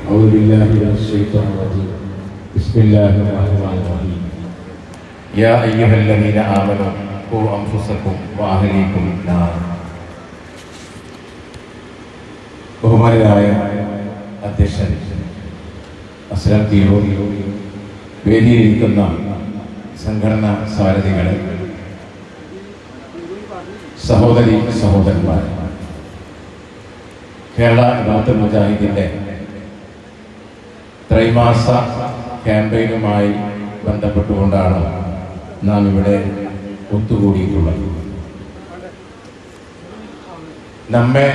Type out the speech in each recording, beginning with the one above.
أعوذ بالله من الشيطان الرجيم بسم الله الرحمن الرحيم يا أيها الذين آمنوا قوا أنفسكم وأهليكم نارا. ബഹുമാനരായ അധ്യക്ഷൻ അസ്ലം തീരൂർ, വേദിയിലിരിക്കുന്ന സംഘടനാ സാരഥികളെ, സഹോദരി സഹോദരന്മാർ, കേരള ജമാഅത്തുൽ മുജാഹിദിന്റെ ത്രൈമാസ ക്യാമ്പയിനുമായി ബന്ധപ്പെട്ടുകൊണ്ടാണ് നാം ഇവിടെ ഒത്തുകൂടിയിട്ടുള്ളത്. നമ്മെ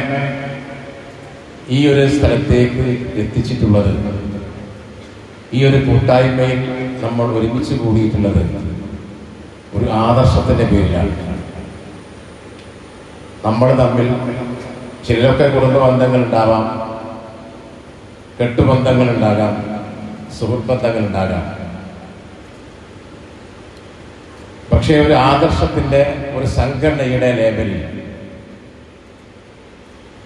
ഈ ഒരു സ്ഥലത്തേക്ക് എത്തിച്ചിട്ടുള്ളത്, ഈ ഒരു കൂട്ടായ്മയിൽ നമ്മൾ ഒരുമിച്ച് കൂടിയിട്ടുള്ളത് ഒരു ആദർശത്തിന്റെ പേരിലാണ്. നമ്മൾ തമ്മിൽ ചിലരൊക്കെ കുടുംബ ബന്ധങ്ങൾ ഉണ്ടാവാം, കെട്ടുബന്ധങ്ങൾ ഉണ്ടാകാം, സുഹൃത്ത് ബന്ധങ്ങൾ ഉണ്ടാകാം. പക്ഷേ ഒരു ആദർശത്തിന്റെ, ഒരു സംഘടനയുടെ ലേബലിൽ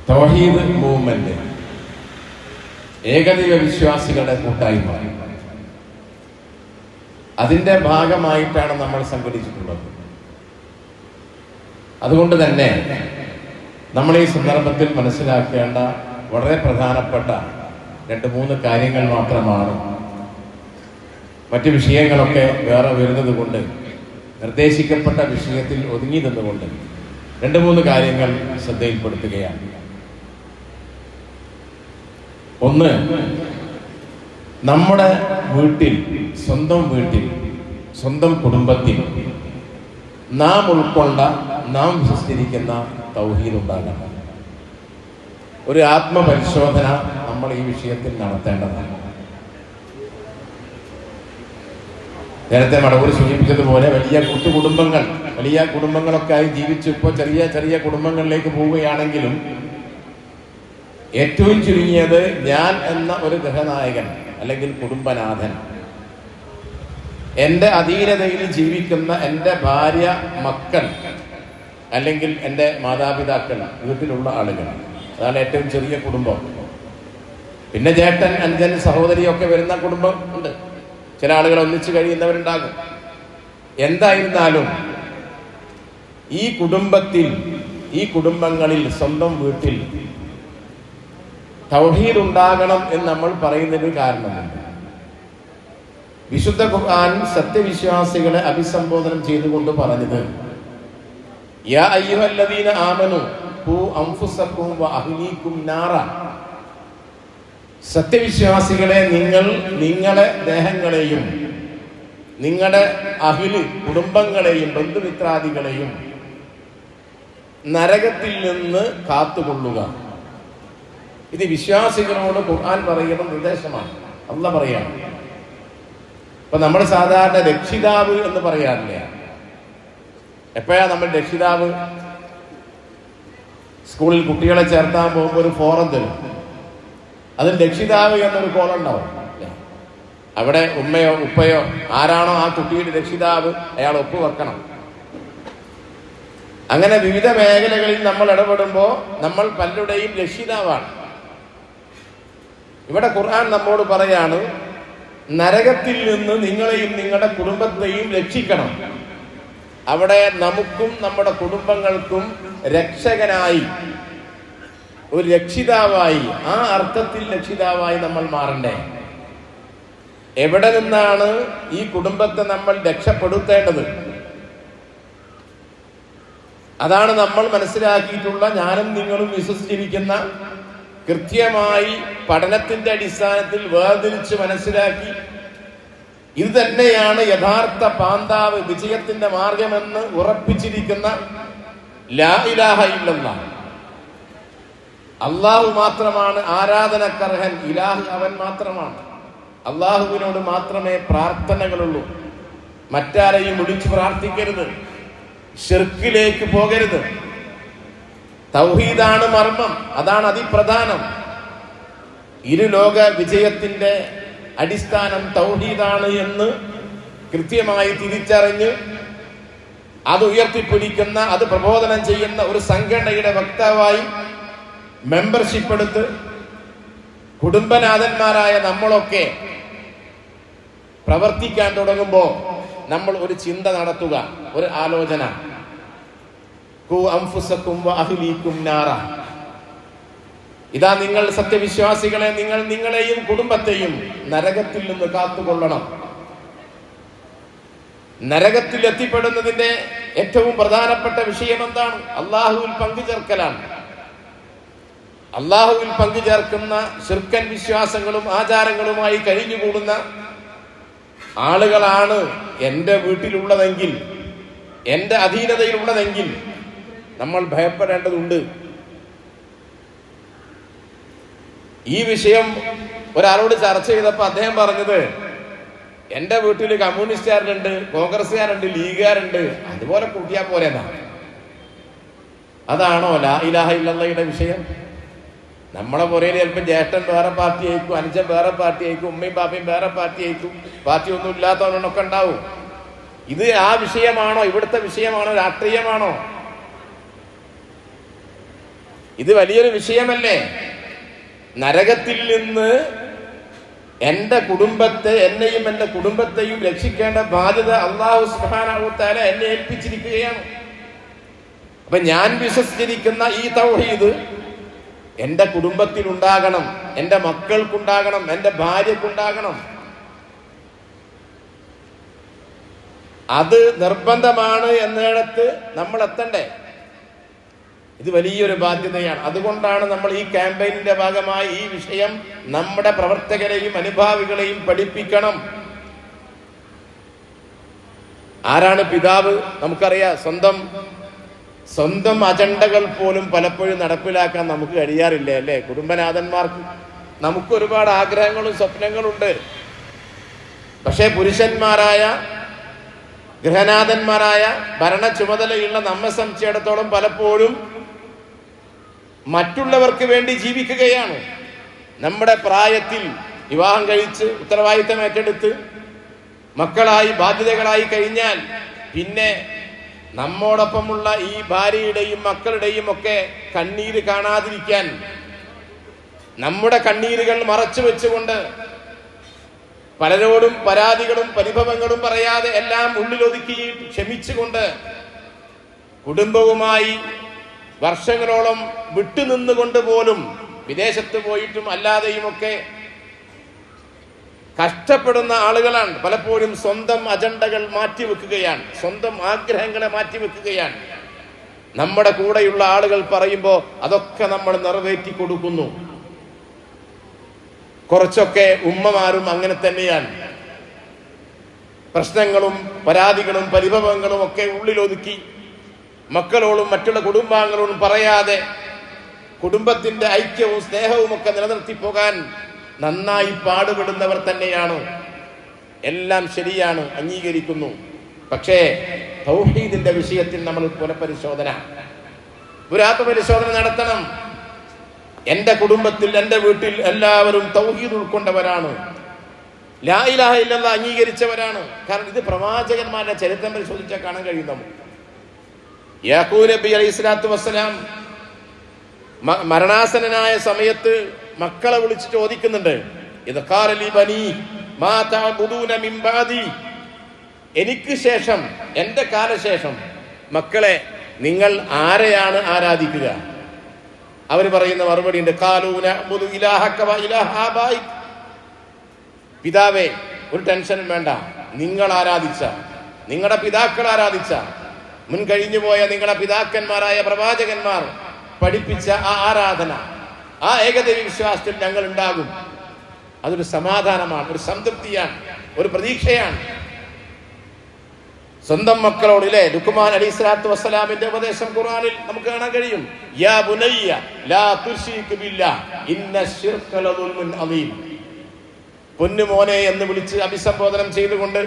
തൗഹീദ് മൂവ്മെന്റ്, ഏകദൈവ വിശ്വാസികളുടെ കൂട്ടായ്മ, അതിന്റെ ഭാഗമായിട്ടാണ് നമ്മൾ സംഘടിച്ചിട്ടുള്ളത്. അതുകൊണ്ട് തന്നെ നമ്മൾ ഈ സന്ദർഭത്തിൽ മനസ്സിലാക്കേണ്ട വളരെ പ്രധാനപ്പെട്ട 2-3 കാര്യങ്ങൾ മാത്രമാണ്. മറ്റു വിഷയങ്ങളൊക്കെ വേറെ വരുന്നത് കൊണ്ട്, നിർദ്ദേശിക്കപ്പെട്ട വിഷയത്തിൽ ഒതുങ്ങി നിന്നുകൊണ്ട് 2-3 കാര്യങ്ങൾ ശ്രദ്ധയിൽപ്പെടുത്തുകയാണ്. ഒന്ന്, നമ്മുടെ വീട്ടിൽ, സ്വന്തം വീട്ടിൽ, സ്വന്തം കുടുംബത്തിൽ നാം ഉൾക്കൊണ്ട, നാം വിശ്വസിച്ചിരിക്കുന്ന തൗഹീദ് ഉണ്ടാകണം. ഒരു ആത്മപരിശോധന നമ്മൾ ഈ വിഷയത്തിൽ നടത്തേണ്ടതാണ്. നേരത്തെ മടവൂർ സൂചിപ്പിച്ചതുപോലെ വലിയ കുടുംബങ്ങൾ, വലിയ കുടുംബങ്ങളൊക്കെ ആയി ജീവിച്ചു ഇപ്പോൾ ചെറിയ ചെറിയ കുടുംബങ്ങളിലേക്ക് പോവുകയാണെങ്കിലും ഏറ്റവും ചുരുങ്ങിയത് ഞാൻ എന്ന ഒരു ഗൃഹനായകൻ അല്ലെങ്കിൽ കുടുംബനാഥൻ, എൻ്റെ അധീനതയിൽ ജീവിക്കുന്ന എൻ്റെ ഭാര്യ, മക്കൾ, അല്ലെങ്കിൽ എൻ്റെ മാതാപിതാക്കൾ, വീട്ടിലുള്ള ആളുകൾ, അതാണ് ഏറ്റവും ചെറിയ കുടുംബം. പിന്നെ ചേട്ടൻ, അഞ്ചൻ, സഹോദരിയൊക്കെ വരുന്ന കുടുംബം ഉണ്ട്. ചില ആളുകൾ ഒന്നിച്ചു കഴിയുന്നവരുണ്ടാകും. എന്തായിരുന്നാലും ഈ കുടുംബത്തിൽ, ഈ കുടുംബങ്ങളിൽ, സ്വന്തം വീട്ടിൽ തൗഹീദ് ഉണ്ടാകണം എന്ന് നമ്മൾ പറയുന്നതിന് കാരണമുണ്ട്. വിശുദ്ധ ഖുർആൻ സത്യവിശ്വാസികളെ അഭിസംബോധനം ചെയ്തുകൊണ്ട് പറഞ്ഞത്, യാ അയ്യുഹല്ലദീന ആമനു ഖൂ അൻഫുസകും വഅഹ്ലീകും നാറ. സത്യവിശ്വാസികളെ, നിങ്ങൾ നിങ്ങളുടെ ദേഹങ്ങളെയും നിങ്ങളുടെ അഹ്ല്, കുടുംബങ്ങളെയും ബന്ധുമിത്രാദികളെയും നരകത്തിൽ നിന്ന് കാത്തുകൊള്ളുക. ഇത് വിശ്വാസികളോട് ഖുർആൻ പറയുന്ന നിർദ്ദേശമാണ്. അല്ലാഹ് പറയാണ്. ഇപ്പൊ നമ്മൾ സാധാരണ രക്ഷിതാവ് എന്ന് പറയാറില്ലേ? എപ്പോഴാ നമ്മൾ രക്ഷിതാവ്? സ്കൂളിൽ കുട്ടികളെ ചേർത്താൻ പോകുമ്പോൾ ഒരു ഫോറം തരും, അതിൽ രക്ഷിതാവ് എന്നൊരു കോളം ഉണ്ടാവും. അവിടെ ഉമ്മയോ ഉപ്പയോ ആരാണോ ആ കുട്ടിയുടെ രക്ഷിതാവ്, അയാൾ ഒപ്പുവെക്കണം. അങ്ങനെ വിവിധ മേഖലകളിൽ നമ്മൾ ഇടപെടുമ്പോൾ നമ്മൾ പലരുടെയും രക്ഷിതാവാണ്. ഇവിടെ ഖുർആൻ നമ്മോട് പറയാണ്, നരകത്തിൽ നിന്ന് നിങ്ങളെയും നിങ്ങളുടെ കുടുംബത്തെയും രക്ഷിക്കണം. അവിടെ നമുക്കും നമ്മുടെ കുടുംബങ്ങൾക്കും രക്ഷകനായി, ഒരു രക്ഷിതാവായി, ആ അർത്ഥത്തിൽ രക്ഷിതാവായി നമ്മൾ മാറണ്ടേ? എവിടെ നിന്നാണ് ഈ കുടുംബത്തെ നമ്മൾ രക്ഷപ്പെടുത്തേണ്ടത്? അതാണ് നമ്മൾ മനസ്സിലാക്കിയിട്ടുള്ള, ഞാനും നിങ്ങളും വിശ്വസിച്ചിരിക്കുന്ന, കൃത്യമായി പഠനത്തിന്റെ അടിസ്ഥാനത്തിൽ വേർതിരിച്ച് മനസ്സിലാക്കി ഇത് തന്നെയാണ് യഥാർത്ഥ പാന്താവ്, വിജയത്തിന്റെ മാർഗമെന്ന് ഉറപ്പിച്ചിരിക്കുന്ന ലാ ഇലാഹ ഇല്ലല്ലാഹ്. അള്ളാഹു മാത്രമാണ് ആരാധനക്കർഹൻ, ഇലാഹ് അവൻ മാത്രമാണ്. അള്ളാഹുവിനോട് മാത്രമേ പ്രാർത്ഥനകളുള്ളൂ. മറ്റാരെയും വിളിച്ചു പ്രാർത്ഥിക്കരുത്, ശിർക്കിലേക്ക് പോകരുത്. തൗഹീദാണ് മർമ്മം, അതാണ് അതിപ്രധാനം. ഇരുലോക വിജയത്തിന്റെ അടിസ്ഥാനം തൗഹീദാണ് എന്ന് കൃത്യമായി തിരിച്ചറിഞ്ഞ് അത് ഉയർത്തിപ്പിടിക്കുന്ന, അത് പ്രബോധനം ചെയ്യുന്ന ഒരു സംഘടനയുടെ വക്താവായി മെമ്പർഷിപ്പ് എടുത്ത് കുടുംബനാഥന്മാരായ നമ്മളൊക്കെ പ്രവർത്തിക്കാൻ തുടങ്ങുമ്പോൾ നമ്മൾ ഒരു ചിന്ത നടത്തുക, ഒരു ആലോചന. ഖൂ അൻഫുസകും വഅഹ്ലീകും നാറ. ഇതാ നിങ്ങൾ സത്യവിശ്വാസികളെ, നിങ്ങൾ നിങ്ങളെയും കുടുംബത്തെയും നരകത്തിൽ നിന്ന് കാത്തുകൊള്ളണം. നരകത്തിൽ എത്തിപ്പെടുന്നതിന്റെ ഏറ്റവും പ്രധാനപ്പെട്ട വിഷയം എന്താണ്? അള്ളാഹുവിൽ പങ്കുചേർക്കലാണ്. അള്ളാഹുവിൽ പങ്കുചേർക്കുന്ന ശിർക്കൻ വിശ്വാസങ്ങളും ആചാരങ്ങളുമായി കഴിഞ്ഞുകൂടുന്ന ആളുകളാണ് എൻ്റെ വീട്ടിലുള്ളതെങ്കിൽ, എൻ്റെ അധീനതയിലുള്ളതെങ്കിൽ നമ്മൾ ഭയപ്പെടേണ്ടതുണ്ട്. ഈ വിഷയം ഒരാളോട് ചർച്ച ചെയ്തപ്പോൾ അദ്ദേഹം പറഞ്ഞത്, എൻ്റെ വീട്ടിൽ കമ്മ്യൂണിസ്റ്റുകാരുണ്ട്, കോൺഗ്രസ്സുകാരുണ്ട്, ലീഗുകാരുണ്ട്, അതുപോലെ കൂട്ടിയാൽ പോരെന്നാ. അതാണോ ലാ ഇലാഹ ഇല്ലല്ലാഹയുടെ വിഷയം? നമ്മളെ പുറയിൽ ചിലപ്പോൾ ജ്യേഷ്ഠൻ വേറെ പാർട്ടി ആയിരിക്കും, അനുജൻ വേറെ പാർട്ടി ആയിരിക്കും, ഉമ്മയും പാപ്പയും വേറെ പാർട്ടി ആയിരിക്കും, പാർട്ടി ഒന്നും ഇല്ലാത്തവനൊക്കെ ഉണ്ടാവും. ഇത് ആ വിഷയമാണോ? ഇവിടുത്തെ വിഷയമാണോ? രാഷ്ട്രീയമാണോ? ഇത് വലിയൊരു വിഷയമല്ലേ? നരകത്തിൽ നിന്ന് എൻ്റെ കുടുംബത്തെ, എന്നെയും എൻ്റെ കുടുംബത്തെയും രക്ഷിക്കേണ്ട ബാധ്യത അല്ലാഹു സുബ്ഹാനഹു വ തആല എന്നെ ഏൽപ്പിച്ചിരിക്കുകയാണ്. അപ്പൊ ഞാൻ വിശ്വസിച്ചിരിക്കുന്ന ഈ തൗഹീദ് എൻ്റെ കുടുംബത്തിലുണ്ടാകണം, എൻ്റെ മക്കൾക്കുണ്ടാകണം, എൻ്റെ ഭാര്യക്കുണ്ടാകണം. അത് നിർബന്ധമാണ് എന്നിടത്ത് നമ്മൾ എത്തണ്ടേ? ഇത് വലിയൊരു ബാധ്യതയാണ്. അതുകൊണ്ടാണ് നമ്മൾ ഈ ക്യാമ്പയിനിന്റെ ഭാഗമായി ഈ വിഷയം നമ്മുടെ പ്രവർത്തകരെയും അനുഭാവികളെയും പഠിപ്പിക്കണം. ആരാണ് പിതാവ്? നമുക്കറിയാം. സ്വന്തം അജണ്ടകൾ പോലും പലപ്പോഴും നടപ്പിലാക്കാൻ നമുക്ക് കഴിയാറില്ല, അല്ലേ? കുടുംബനാഥന്മാർക്ക് നമുക്ക് ഒരുപാട് ആഗ്രഹങ്ങളും സ്വപ്നങ്ങളുണ്ട്. പക്ഷേ പുരുഷന്മാരായ ഗൃഹനാഥന്മാരായ ഭരണ ചുമതലയുള്ള നമ്മെ സംബന്ധിച്ചിടത്തോളം പലപ്പോഴും മറ്റുള്ളവർക്ക് വേണ്ടി ജീവിക്കുകയാണ്. നമ്മുടെ പ്രായത്തിൽ വിവാഹം കഴിച്ച് ഉത്തരവാദിത്തം ഏറ്റെടുത്ത് മക്കളായി ബാധ്യതകളായി കഴിഞ്ഞാൽ പിന്നെ നമ്മോടൊപ്പമുള്ള ഈ ഭാര്യയുടെയും മക്കളുടെയും ഒക്കെ കണ്ണീര് കാണാതിരിക്കാൻ നമ്മുടെ കണ്ണീരുകൾ മറച്ചു വെച്ചുകൊണ്ട് പലരോടും പരാതികളും പരിഭവങ്ങളും പറയാതെ എല്ലാം ഉള്ളിലൊതുക്കി ക്ഷമിച്ചുകൊണ്ട് കുടുംബവുമായി വർഷങ്ങളോളം വിട്ടുനിന്നുകൊണ്ട് പോലും വിദേശത്ത് പോയിട്ടും അല്ലാതെയുമൊക്കെ കഷ്ടപ്പെടുന്ന ആളുകളാണ്. പലപ്പോഴും സ്വന്തം അജണ്ടകൾ മാറ്റിവെക്കുകയാണ്, സ്വന്തം ആഗ്രഹങ്ങളെ മാറ്റിവെക്കുകയാണ്. നമ്മുടെ കൂടെയുള്ള ആളുകൾ പറയുമ്പോൾ അതൊക്കെ നമ്മൾ നിറവേറ്റി കൊടുക്കുന്നു. കുറച്ചൊക്കെ ഉമ്മമാരും അങ്ങനെ തന്നെയാണ്. പ്രശ്നങ്ങളും പരാതികളും പരിഭവങ്ങളും ഒക്കെ ഉള്ളിലൊതുക്കി മക്കളോടും മറ്റുള്ള കുടുംബാംഗങ്ങളോടും പറയാതെ കുടുംബത്തിന്റെ ഐക്യവും സ്നേഹവും ഒക്കെ നിലനിർത്തി പോകാൻ നന്നായി പാടുപെടുന്നവർ തന്നെയാണ്. എല്ലാം ശരിയാണ്, അംഗീകരിക്കുന്നു. പക്ഷേ തൗഹീദിന്റെ വിഷയത്തിൽ നമ്മൾ പുനഃപരിശോധന, ഒരു ആത്മപരിശോധന നടത്തണം. എൻ്റെ കുടുംബത്തിൽ, എൻ്റെ വീട്ടിൽ എല്ലാവരും തൗഹീദ് ഉൾക്കൊണ്ടവരാണ്, ലാ ഇലാഹ ഇല്ലല്ലാഹ് അംഗീകരിച്ചവരാണ്. കാരണം ഇത് പ്രവാചകന്മാരുടെ ചരിത്രം പരിശോധിച്ചാൽ കാണാൻ കഴിയും നമുക്ക്. യാക്കൂബ് നബി അലൈഹി സ്വലാത്തു വസ്സലാം മരണാസന്നനായ സമയത്ത് മക്കളെ വിളിച്ച് ചോദിക്കുന്നുണ്ട്, ഇത് ഖാല ലി ബനി മാ തഅബുദൂന മിൻ ബഅദി, എനിക്ക് ശേഷം, എൻ്റെ കാലശേഷം മക്കളെ നിങ്ങൾ ആരെയാണ് ആരാധിക്കുക? അവർ പറയുന്ന മറുപടി ഉണ്ട്, ഖാലൂ നഅബുദു ഇലാഹക വ ഇലാഹ ആബായിക്. പിതാവേ, ഒരു ടെൻഷനും വേണ്ട, നിങ്ങൾ ആരാധിച്ച, നിങ്ങളുടെ പിതാക്കൾ ആരാധിച്ച, മുൻ കഴിഞ്ഞു പോയ നിങ്ങളുടെ പിതാക്കന്മാരായ പ്രവാചകന്മാർ പഠിപ്പിച്ച ആ ആരാധന, ആ ഏകദൈവ വിശ്വാസത്തിൽ ഞങ്ങൾ ഉണ്ടാകും. അതൊരു സമാധാനമാണ്, ഒരു സംതൃപ്തിയാണ്, ഒരു പ്രതീക്ഷയാണ്. സ്വന്തം മക്കളോട്, ഇല്ലേ, ലുഖ്മാൻ അലൈഹി സ്വലാത്തു വസ്സലാമിന്റെ ഉപദേശം ഖുർആനിൽ നമുക്ക് കാണാൻ കഴിയും. യാ ബുനയ്യ ലാ തുശ്രിക് ബില്ലാഹ് ഇന്ന ശിർക ലദുൽമുൻ അദീം. പൊന്നുമോനെ എന്ന് വിളിച്ച് അഭിസംബോധനം ചെയ്തുകൊണ്ട്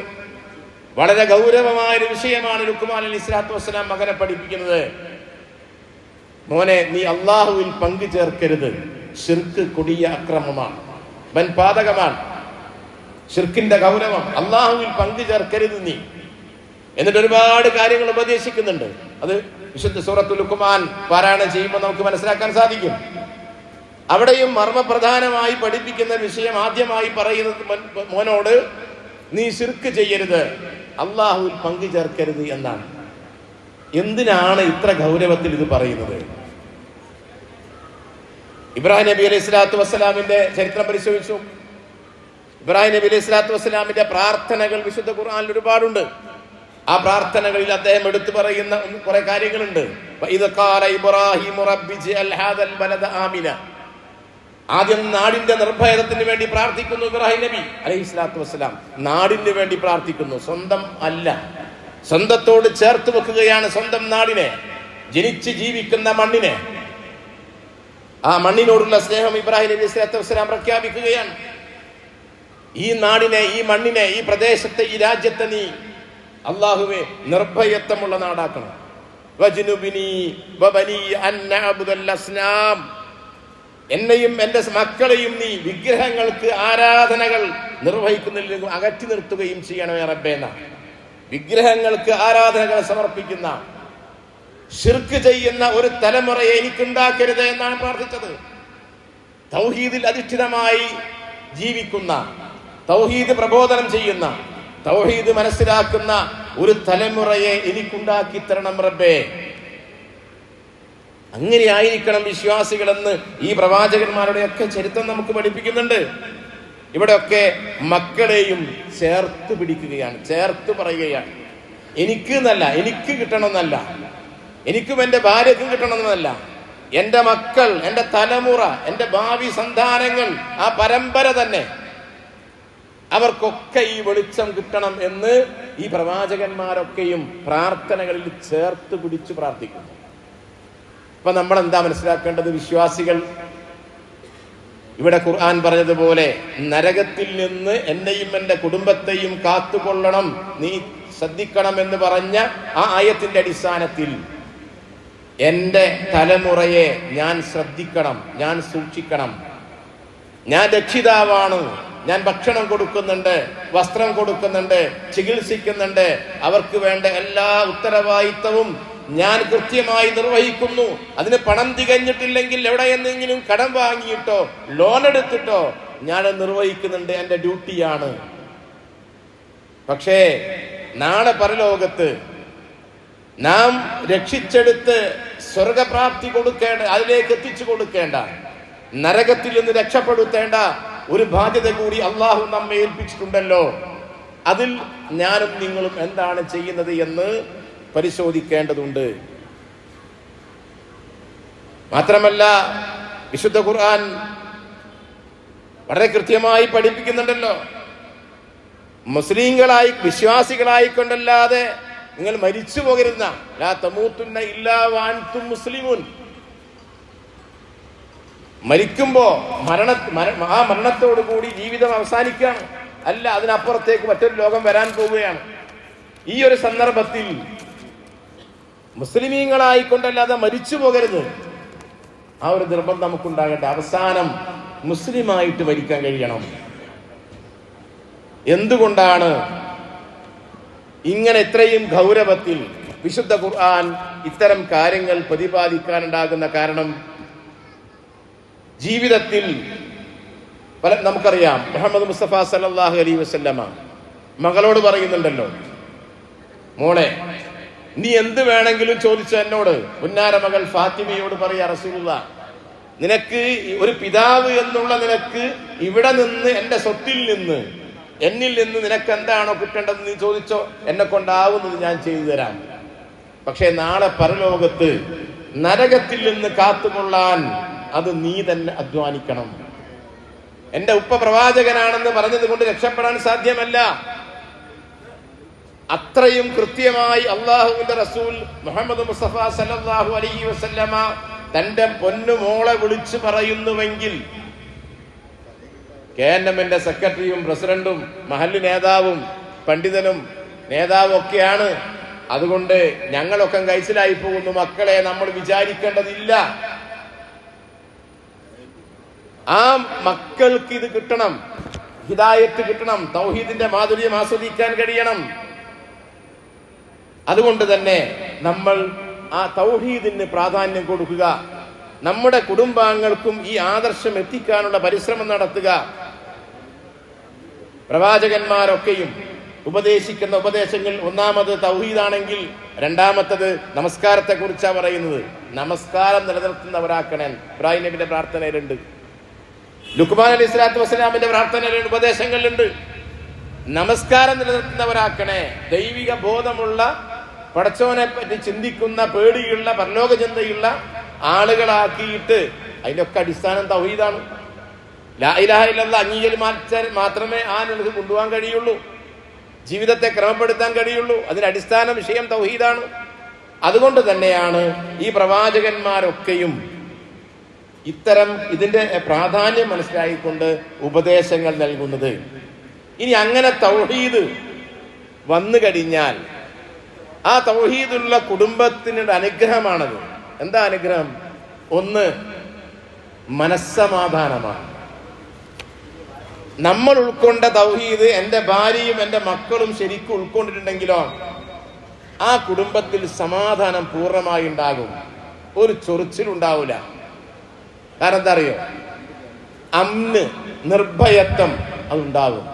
വളരെ ഗൗരവമായ ഒരു വിഷയമാണ് ലുഖ്മാൻ അലൈഹി സ്വലാത്തു വസ്സലാം മകനെ പഠിപ്പിക്കുന്നത്. മോനെ, നീ അള്ളാഹുവിൽ പങ്കു ചേർക്കരുത്. ശിർക്ക് കൊടിയ അക്രമമാണ്, വൻ പാതകമാണ്. ശിർക്കിന്റെ ഗൗരവം, അള്ളാഹുവിൽ പങ്കു ചേർക്കരുത് നീ. എന്നിട്ട് ഒരുപാട് കാര്യങ്ങൾ ഉപദേശിക്കുന്നുണ്ട്. അത് വിശുദ്ധ സൂറത്തുൽ ലുഖ്മാൻ പാരായണം ചെയ്യുമ്പോൾ നമുക്ക് മനസ്സിലാക്കാൻ സാധിക്കും. അവിടെയും മർമ്മപ്രധാനമായി പഠിപ്പിക്കുന്ന വിഷയം ആദ്യമായി പറയുന്നത് മോനോട് നീ ശിർക്ക് ചെയ്യരുത്, അള്ളാഹുവിൽ പങ്കു ചേർക്കരുത് എന്നാണ്. എന്തിനാണ് ഇത്ര ഗൗരവത്തിൽ ഇത് പറയുന്നത്? ഇബ്രാഹിം നബി അലൈഹി സ്വലാത്തു വസ്സലാമിന്റെ ചരിത്രം പരിശോധിച്ചു. ഇബ്രാഹിം നബി അലൈഹി സ്വലാത്തു വസ്സലാമിന്റെ പ്രാർത്ഥനകൾ വിശുദ്ധ ഖുർആനിൽ ഒരുപാടുണ്ട്. ആ പ്രാർത്ഥനകളിൽ അദ്ദേഹം എടുത്തു പറയുന്ന കുറെ കാര്യങ്ങളുണ്ട്. ആദ്യം നാടിന്റെ നിർഭയതത്തിന് വേണ്ടി പ്രാർത്ഥിക്കുന്നു ഇബ്രാഹിം നബി അലൈഹി സ്വലാത്തു വസ്സലാം. നാടിന് വേണ്ടി പ്രാർത്ഥിക്കുന്നു, സ്വന്തം അല്ല. സ്വന്തത്തോട് ചേർത്ത് വെക്കുകയാണ് സ്വന്തം നാടിനെ, ജനിച്ച് ജീവിക്കുന്ന മണ്ണിനെ. ആ മണ്ണിനോടുള്ള സ്നേഹം ഇബ്രാഹിം നബി സ്വല്ലല്ലാഹു അലൈഹി വസല്ലം പ്രഖ്യാപിക്കുകയാണ്. ഈ നാടിനെ, ഈ മണ്ണിനെ, ഈ പ്രദേശത്തെ, ഈ രാജ്യത്തെ നീ അല്ലാഹുവേ നിർഭയത്വമുള്ള നാടാക്കണം. വജ്നുബിനി വബനി അൻ നഅബുദൽ അസ്നാം, എന്നെയും എൻ്റെ മക്കളെയും നീ വിഗ്രഹങ്ങൾക്ക് ആരാധനകൾ നിർവഹിക്കുന്നതിൽ നിന്ന് അകറ്റി നിർത്തുകയും ചെയ്യണമേ റബ്ബേ എന്നാ. വിഗ്രഹങ്ങൾക്ക് ആരാധനകൾ സമർപ്പിക്കുന്ന, ശിർക്ക് ചെയ്യുന്ന ഒരു തലമുറയെ എനിക്കുണ്ടാക്കരുത് എന്നാണ് പ്രാർത്ഥിച്ചത്. തൗഹീദിൽ അധിഷ്ഠിതമായി ജീവിക്കുന്ന, തൗഹീദ് പ്രബോധനം ചെയ്യുന്ന, തൗഹീദ് മനസ്സിലാക്കുന്ന ഒരു തലമുറയെ എനിക്കുണ്ടാക്കി തരണം റബ്ബേ. അങ്ങനെയായിരിക്കണം വിശ്വാസികളെന്ന് ഈ പ്രവാചകന്മാരുടെയൊക്കെ ചരിത്രം നമുക്ക് പഠിപ്പിക്കുന്നുണ്ട്. ഇവിടെയൊക്കെ മക്കളെയും ചേർത്ത് പിടിക്കുകയാണ്, ചേർത്ത് പറയുകയാണ്. എനിക്ക് എന്നല്ല, എനിക്ക് കിട്ടണമെന്നല്ല, എനിക്കും എൻ്റെ ഭാര്യക്കും കിട്ടണമെന്നല്ല, എൻ്റെ മക്കൾ, എൻ്റെ തലമുറ, എൻ്റെ ഭാവി സന്താനങ്ങൾ, ആ പരമ്പര തന്നെ, അവർക്കൊക്കെ ഈ വെളിച്ചം കിട്ടണം എന്ന് ഈ പ്രവാചകന്മാരൊക്കെയും പ്രാർത്ഥനകളിൽ ചേർത്ത് പിടിച്ച് പ്രാർത്ഥിക്കുന്നു. അപ്പൊ നമ്മൾ എന്താ മനസ്സിലാക്കേണ്ടത്? വിശ്വാസികൾ ഇവിടെ ഖുർആൻ പറഞ്ഞതുപോലെ നരകത്തിൽ നിന്ന് എന്നെയും എൻ്റെ കുടുംബത്തെയും കാത്തുകൊള്ളണം, നീ ശ്രദ്ധിക്കണം എന്ന് പറഞ്ഞ ആ ആയത്തിന്റെ അടിസ്ഥാനത്തിൽ എൻ്റെ തലമുറയെ ഞാൻ ശ്രദ്ധിക്കണം, ഞാൻ സൂക്ഷിക്കണം. ഞാൻ രക്ഷിതാവാണ്, ഞാൻ ഭക്ഷണം കൊടുക്കുന്നുണ്ട്, വസ്ത്രം കൊടുക്കുന്നുണ്ട്, ചികിത്സിക്കുന്നുണ്ട്, അവർക്ക് വേണ്ട എല്ലാ ഉത്തരവാദിത്തവും ഞാൻ കൃത്യമായി നിർവഹിക്കുന്നു. അതിന് പണം തികഞ്ഞിട്ടില്ലെങ്കിൽ എവിടെയെന്നെങ്കിലും കടം വാങ്ങിയിട്ടോ ലോൺ എടുത്തിട്ടോ ഞാൻ നിർവഹിക്കുന്നുണ്ട്, എൻ്റെ ഡ്യൂട്ടിയാണ്. പക്ഷേ നാളെ പരലോകത്ത് നാം രക്ഷിച്ചെടുത്ത് സ്വർഗപ്രാപ്തി കൊടുക്കേണ്ട, അതിലേക്ക് എത്തിച്ചു കൊടുക്കേണ്ട, നരകത്തിൽ നിന്ന് രക്ഷപ്പെടുത്തേണ്ട ഒരു ബാധ്യത കൂടി അള്ളാഹു നമ്മെ ഏൽപ്പിച്ചിട്ടുണ്ടല്ലോ. അതിൽ ഞാനും നിങ്ങളും എന്താണ് ചെയ്യുന്നത് എന്ന് പരിശോധിക്കേണ്ടതുണ്ട്. മാത്രമല്ല വിശുദ്ധ ഖുർആൻ വളരെ കൃത്യമായി പഠിപ്പിക്കുന്നുണ്ടല്ലോ, മുസ്ലിങ്ങളായി വിശ്വാസികളായിക്കൊണ്ടല്ലാതെ നിങ്ങൾ മരിച്ചു പോകരുന്ന, ലാ തമൂതുന്ന ഇല്ലാ വഅൻതും മുസ്ലിമൂൻ. മരിക്കുമ്പോ ആ മരണത്തോടു കൂടി ജീവിതം അവസാനിക്കുകയാണ്, അല്ല അതിനപ്പുറത്തേക്ക് മറ്റൊരു ലോകം വരാൻ പോവുകയാണ്. ഈ ഒരു സന്ദർഭത്തിൽ മുസ്ലിമീങ്ങളായിക്കൊണ്ടല്ലാതെ മരിച്ചു പോകരുത്, ആ ഒരു നിർബന്ധം നമുക്കുണ്ടാകട്ടെ. അവസാനം മുസ്ലിമായിട്ട് മരിക്കാൻ കഴിയണം. എന്തുകൊണ്ടാണ് ഇങ്ങനെ ഇത്രയും ഗൗരവത്തിൽ വിശുദ്ധ ഖുർആൻ ഇത്തരം കാര്യങ്ങൾ പ്രതിപാദിക്കാനുണ്ടാകുന്ന കാരണം? ജീവിതത്തിൽ നമുക്കറിയാം, മുഹമ്മദ് മുസ്തഫ സല്ലല്ലാഹു അലൈഹി വസല്ലമ മകളോട് പറയുന്നുണ്ടല്ലോ, മോളെ നീ എന്ത് വേണമെങ്കിലും ചോദിച്ചു എന്നോട്. പുന്നാര മകൾ ഫാത്തിമയോട് പറയാ, റസൂലുള്ളാഹ് നിനക്ക് ഒരു പിതാവ് എന്നുള്ള നിനക്ക് ഇവിടെ നിന്ന്, എൻ്റെ സ്വത്തിൽ നിന്ന്, എന്നിൽ നിന്ന് നിനക്ക് എന്താണോ കിട്ടേണ്ടത് നീ ചോദിച്ചോ, എന്നെ കൊണ്ടാവുന്നത് ഞാൻ ചെയ്തു തരാം. പക്ഷെ നാളെ പരലോകത്ത് നരകത്തിൽ നിന്ന് കാത്തുകൊള്ളാൻ അത് നീ തന്നെ അധ്വാനിക്കണം. എൻ്റെ ഉപ്പ പ്രവാചകനാണെന്ന് പറഞ്ഞത് കൊണ്ട് രക്ഷപ്പെടാൻ സാധ്യമല്ല. അത്രയും കൃത്യമായി അള്ളാഹുവിന്റെ റസൂൽ മുഹമ്മദ് മുസ്തഫ സല്ലല്ലാഹു അലൈഹി വസല്ലമ തന്റെ പൊന്നുമോളെ വിളിച്ചു പറയുന്നുവെങ്കിൽ, KNMന്റെ സെക്രട്ടറിയും പ്രസിഡന്റും മഹല്ല് നേതാവും പണ്ഡിതനും നേതാവും ഒക്കെയാണ്. അതുകൊണ്ട് ഞങ്ങളൊക്കെ കഴിച്ചിലായി പോകുന്നു, മക്കളെ നമ്മൾ വിചാരിക്കേണ്ടതില്ല. ആ മക്കൾക്ക് ഇത് കിട്ടണം, ഹിദായത്ത് കിട്ടണം, തൗഹീദിന്റെ മാധുര്യം ആസ്വദിക്കാൻ കഴിയണം. അതുകൊണ്ട് തന്നെ നമ്മൾ ആ തൗഹീദിന് പ്രാധാന്യം കൊടുക്കുക. നമ്മുടെ കുടുംബാംഗങ്ങൾക്കും ഈ ആദർശം എത്തിക്കാനുള്ള പരിശ്രമം നടത്തുക. പ്രവാചകന്മാരൊക്കെയും ഉപദേശിക്കുന്ന ഉപദേശങ്ങൾ ഒന്നാമത് തൗഹീദാണെങ്കിൽ രണ്ടാമത്തത് നമസ്കാരത്തെ കുറിച്ചാണ് പറയുന്നത്. നമസ്കാരം നിലനിർത്തുന്നവരാക്കണേ. ഇബ്രാഹിം നബിയുടെ പ്രാർത്ഥനയിലുണ്ട്, ലുക്മാൻ അലൈഹി സ്വലാത്തു വസ്സലാമിന്റെ പ്രാർത്ഥനയിലുണ്ട്, ഉപദേശങ്ങളിലുണ്ട്. നമസ്കാരം നിലനിർത്തുന്നവരാക്കണേ. ദൈവിക ബോധമുള്ള, പടച്ചവനെ പറ്റി ചിന്തിക്കുന്ന, പേടിയുള്ള, പരലോക ചിന്തയുള്ള ആളുകളാക്കിയിട്ട് അതിന്റെ ഒക്കെ അടിസ്ഥാനം തൗഹീദാണ്. ലാ ഇലാഹ ഇല്ലല്ലാഹ് അംഗീകരിച്ചാൽ മാത്രമേ ആ നിലക്ക് കൊണ്ടുപോകാൻ കഴിയുള്ളൂ, ജീവിതത്തെ ക്രമപ്പെടുത്താൻ കഴിയുള്ളൂ. അതിന്റെ അടിസ്ഥാന വിഷയം തൗഹീദാണ്. അതുകൊണ്ട് തന്നെയാണ് ഈ പ്രവാചകന്മാരൊക്കെയും ഇത്തരം ഇതിന്റെ പ്രാധാന്യം മനസ്സിലായിക്കൊണ്ട് ഉപദേശങ്ങൾ നൽകുന്നത്. ഇനി അങ്ങനെ തൗഹീദ് വന്നു കഴിഞ്ഞാൽ ആ തൗഹീദുള്ള കുടുംബത്തിനുള്ള അനുഗ്രഹമാണത്. എന്താ അനുഗ്രഹം? ഒന്ന്, മനസ്സമാധാനമാണ്. നമ്മൾ ഉൾക്കൊണ്ട തൗഹീദ് എൻ്റെ ഭാര്യയും എൻ്റെ മക്കളും ശരിക്കും ഉൾക്കൊണ്ടിട്ടുണ്ടെങ്കിലോ ആ കുടുംബത്തിൽ സമാധാനം പൂർണ്ണമായി ഉണ്ടാകും, ഒരു ചൊറിച്ചിലുണ്ടാവില്ല. കാരണം എന്താ അറിയോ? അമ്ന്, നിർഭയത്വം അതുണ്ടാകും.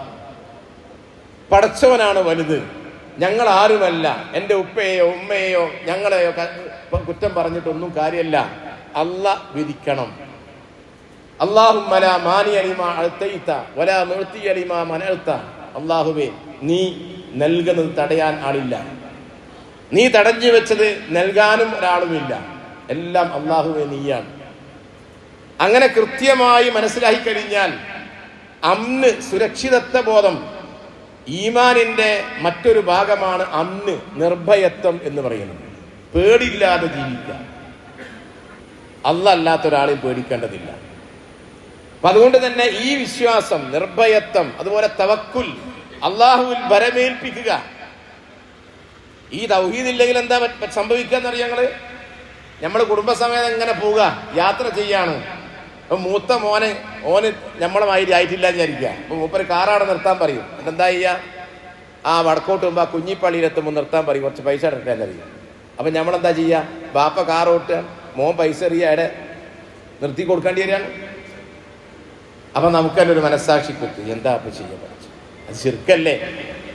പടച്ചവനാണ് വലുത്, ഞങ്ങൾ ആരുമല്ല. എൻ്റെ ഉപ്പയെയോ ഉമ്മയെയോ ഞങ്ങളെയോ കുറ്റം പറഞ്ഞിട്ടൊന്നും കാര്യമല്ല. അല്ലാഹ് വിധിക്കണം. അല്ലാഹുമ്മ ലാ മാനിഅ ലിമാ അഅതൈത വലാ മുഅ്തിയ ലിമാ മനഅത. അല്ലാഹുവേ, നീ നൽകുന്നത് തടയാൻ ആളില്ല, നീ തടഞ്ഞു വെച്ചത് നൽകാനും ഒരാളുമില്ല. എല്ലാം അല്ലാഹുവേ നീയാണ്. അങ്ങനെ കൃത്യമായി മനസ്സിലാക്കി കഴിഞ്ഞാൽ അമ്ന്, സുരക്ഷിതത്വ ബോധം. ഈമാനിന്റെ മറ്റൊരു ഭാഗമാണ് അമ്ന്, നിർഭയത്വം എന്ന് പറയുന്നത്. പേടിയില്ലാതെ ജീവിക്കുക. അല്ലാഹ് അല്ലാത്ത ഒരാളെയും പേടിക്കേണ്ടതില്ല. അപ്പൊ അതുകൊണ്ട് തന്നെ ഈ വിശ്വാസം, നിർഭയത്വം, അതുപോലെ തവക്കുൽ, അള്ളാഹുവിൽ ഭരമേൽപ്പിക്കുക. ഈ തൗഹീദ് ഇല്ലെങ്കിൽ എന്താ സംഭവിക്കാന്നറിയാം ഞങ്ങള്? നമ്മള് കുടുംബസമേതം ഇങ്ങനെ പോവുക, യാത്ര ചെയ്യാണ്. അപ്പൊ മൂത്ത ഓന് നമ്മളെ മാതിരി ആയിട്ടില്ല വിചാരിക്കുക. അപ്പൊ മൂപ്പര് കാറാടെ നിർത്താൻ പറയും. എന്താ ചെയ്യുക? ആ വടക്കോട്ട് പോകുമ്പോ ആ കുഞ്ഞിപ്പള്ളിയിലെത്തുമ്പോൾ നിർത്താൻ പറയും, കുറച്ച് പൈസ ഇടട്ടെ അറിയാം. അപ്പൊ നമ്മളെന്താ ചെയ്യുക? ബാപ്പ കാർ ഓട്ടുക, മോൻ പൈസ എറിയാടെ നിർത്തി കൊടുക്കേണ്ടി വരികയാണ്. അപ്പൊ നമുക്കന്നെ ഒരു മനസ്സാക്ഷി കുത്തി, എന്താ അപ്പൊ ചെയ്യാൻ പറ്റും? അത് ശിർക്കല്ലേ?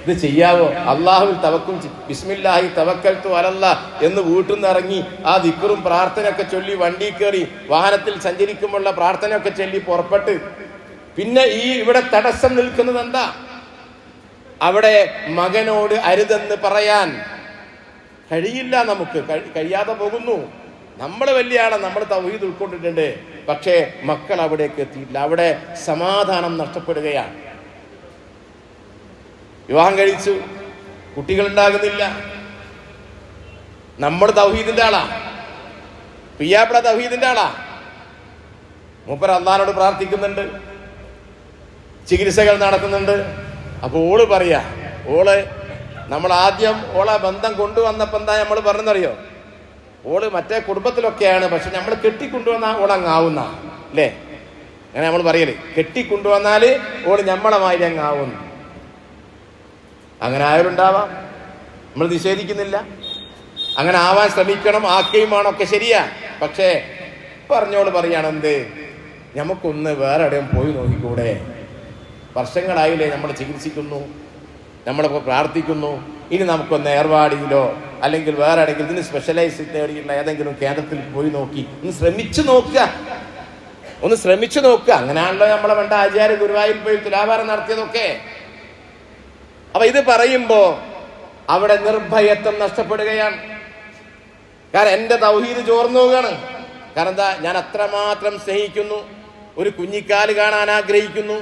ഇത് ചെയ്യാവോ? അള്ളാഹുവിൽ തവക്കുൽ, ബിസ്മില്ലാഹി തവക്കൽതു അലല്ലാഹ് എന്ന് വീട്ടിൽ നിന്ന് ഇറങ്ങി ആ ദിക്റും പ്രാർത്ഥനയൊക്കെ ചൊല്ലി വണ്ടി കയറി വാഹനത്തിൽ സഞ്ചരിക്കുമ്പോഴുള്ള പ്രാർത്ഥനയൊക്കെ ചൊല്ലി പുറപ്പെട്ട് പിന്നെ ഈ ഇവിടെ തടസ്സം നിൽക്കുന്നത് എന്താ? അവിടെ മകനോട് അരുതെന്ന് പറയാൻ കഴിയില്ല, നമുക്ക് കഴിയാതെ പോകുന്നു. നമ്മൾ വലിയ ആളെ, നമ്മൾ തൗഹീദ് ഉൾക്കൊണ്ടിട്ടുണ്ട്, പക്ഷേ മക്കൾ അവിടേക്ക് എത്തിയിട്ടില്ല. അവിടെ സമാധാനം നഷ്ടപ്പെടുകയാണ്. വിവാഹം കഴിച്ചു, കുട്ടികളുണ്ടാകുന്നില്ല. നമ്മൾ തൗഹീദിന്റെ ആളാ, പിയാപ്പിള തൗഹീദിന്റെ ആളാ. മൂപ്പർ അള്ളാഹിനോട് പ്രാർത്ഥിക്കുന്നുണ്ട്, ചികിത്സകൾ നടത്തുന്നുണ്ട്. അപ്പൊ ഓള് പറയാ, നമ്മൾ ആദ്യം ഓളെ ബന്ധം കൊണ്ടുവന്നപ്പോ എന്താ നമ്മൾ പറഞ്ഞറിയോ? ഓള് മറ്റേ കുടുംബത്തിലൊക്കെയാണ്, പക്ഷെ നമ്മൾ കെട്ടിക്കൊണ്ടുവന്ന ഓളങ്ങാവുന്ന അല്ലേ? അങ്ങനെ നമ്മൾ പറയല്, കെട്ടിക്കൊണ്ടുവന്നാല് ഓള് ഞമ്മളെ മാതിരി അങ്ങാവുന്നു. അങ്ങനെ ആയാലുണ്ടാവാം, നമ്മൾ നിഷേധിക്കുന്നില്ല. അങ്ങനെ ആവാൻ ശ്രമിക്കണം, ആക്കുകയുമാണൊക്കെ ശരിയാ. പക്ഷേ പറഞ്ഞോള് പറയാണ്, എന്ത്, നമുക്കൊന്ന് വേറെ എവിടെയും പോയി നോക്കിക്കൂടെ? വർഷങ്ങളായില്ലേ നമ്മൾ ചികിത്സിക്കുന്നു, നമ്മളിപ്പോൾ പ്രാർത്ഥിക്കുന്നു. ഇനി നമുക്കൊന്ന് ഏർവാടിയിലോ അല്ലെങ്കിൽ വേറെ എവിടെയെങ്കിലും ഇതിന് സ്പെഷ്യലൈസ് നേടിയുള്ള ഏതെങ്കിലും കേന്ദ്രത്തിൽ പോയി നോക്കി ഒന്ന് ശ്രമിച്ചു നോക്കുക. അങ്ങനെയാണല്ലോ നമ്മളെ വേണ്ട ആചാര്യ ഗുരുവായൂർ പോയി തുലാഭാരം നടത്തിയതൊക്കെ. അപ്പൊ ഇത് പറയുമ്പോ അവിടെ നിർഭയത്വം നഷ്ടപ്പെടുകയാണ്. കാരണം എന്റെ തൗഹീദ് ചോർന്നു പോവുകയാണ്. കാരണം എന്താ? ഞാൻ അത്രമാത്രം സ്നേഹിക്കുന്നു, ഒരു കുഞ്ഞിക്കാല് കാണാൻ ആഗ്രഹിക്കുന്നു.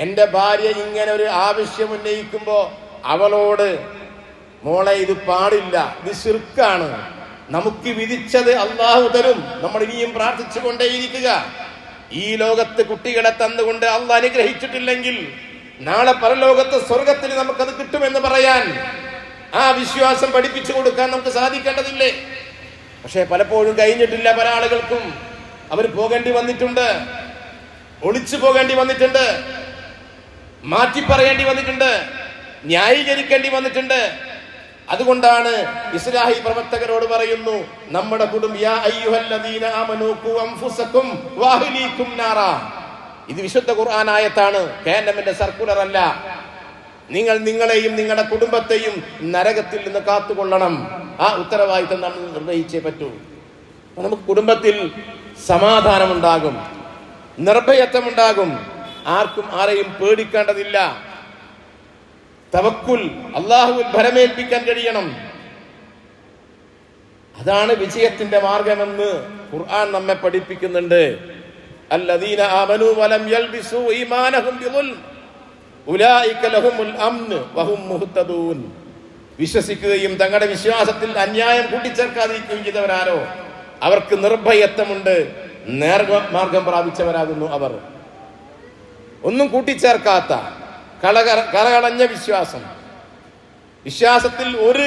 എന്റെ ഭാര്യ ഇങ്ങനെ ഒരു ആവശ്യം ഉന്നയിക്കുമ്പോ അവളോട്, മോളെ ഇത് പാടില്ല, ഇത് ശിർക്കാണ്, നമുക്ക് വിധിച്ചത് അള്ളാഹു തരും, നമ്മൾ ഇനിയും പ്രാർത്ഥിച്ചു കൊണ്ടേയിരിക്കുക. ഈ ലോകത്ത് കുട്ടികളെ തന്നുകൊണ്ട് അള്ളാഹ് അനുഗ്രഹിച്ചിട്ടില്ലെങ്കിൽ നാളെ പരലോകത്ത് സ്വർഗത്തിൽ നമുക്കത് കിട്ടുമെന്ന് പറയാൻ, ആ വിശ്വാസം പഠിപ്പിച്ചു കൊടുക്കാൻ നമുക്ക് സാധിക്കേണ്ടതില്ലേ? പക്ഷെ പലപ്പോഴും കഴിഞ്ഞിട്ടില്ല. പല ആളുകൾക്കും അവർ പോകേണ്ടി വന്നിട്ടുണ്ട്, ഒളിച്ചു പോകേണ്ടി വന്നിട്ടുണ്ട്, മാറ്റി പറയേണ്ടി വന്നിട്ടുണ്ട്, ന്യായീകരിക്കേണ്ടി വന്നിട്ടുണ്ട്. അതുകൊണ്ടാണ് ഇസ്ലാഹി പ്രവർത്തകരോട് പറയുന്നു, നമ്മുടെ കുടുംബ യാ അയ്യുഹല്ലദീന ആമനൂ ഖു അൻഫുസകും വഅഹ്ലീകും നാറാ. ഇത് വിശുദ്ധ ഖുർആൻ ആയത്താണ്, കേന്ദ്രമിന്റെ സർക്കുലർ അല്ല. നിങ്ങൾ നിങ്ങളെയും നിങ്ങളുടെ കുടുംബത്തെയും നരകത്തിൽ നിന്ന് കാത്തുകൊള്ളണം. ആ ഉത്തരവാദിത്തം നമ്മൾ നിർവഹിച്ചേ പറ്റൂ. നമുക്ക് കുടുംബത്തിൽ സമാധാനമുണ്ടാകും, നിർഭയത്വമുണ്ടാകും, ആർക്കും ആരെയും പേടിക്കേണ്ടതില്ല. തവക്കുൽ, അല്ലാഹുവിൽ ഭരമേൽപ്പിക്കാൻ കഴിയണം. അതാണ് വിജയത്തിന്റെ മാർഗമെന്ന് ഖുർആൻ നമ്മെ പഠിപ്പിക്കുന്നുണ്ട്. അല്ലദീന ആമനൂ വലം യൽബിസൂ ഈമാനഹും ബിദുൽം ഉലൈക ലഹുമുൽ അംൻ വഹും മുഹ്തദൂൻ. വിശ്വസിക്കുകയും തങ്ങളുടെ വിശ്വാസത്തിൽ അന്യായം കൂട്ടിച്ചേർക്കാതിരിക്കുകയും ചെയ്തവരാരോ അവർക്ക് നിർഭയത്വമുണ്ട്, നേർമാർഗം പ്രാപിച്ചവരാകുന്നു അവർ. ഒന്നും കൂട്ടിച്ചേർക്കാത്ത കറകളഞ്ഞ വിശ്വാസം, വിശ്വാസത്തിൽ ഒരു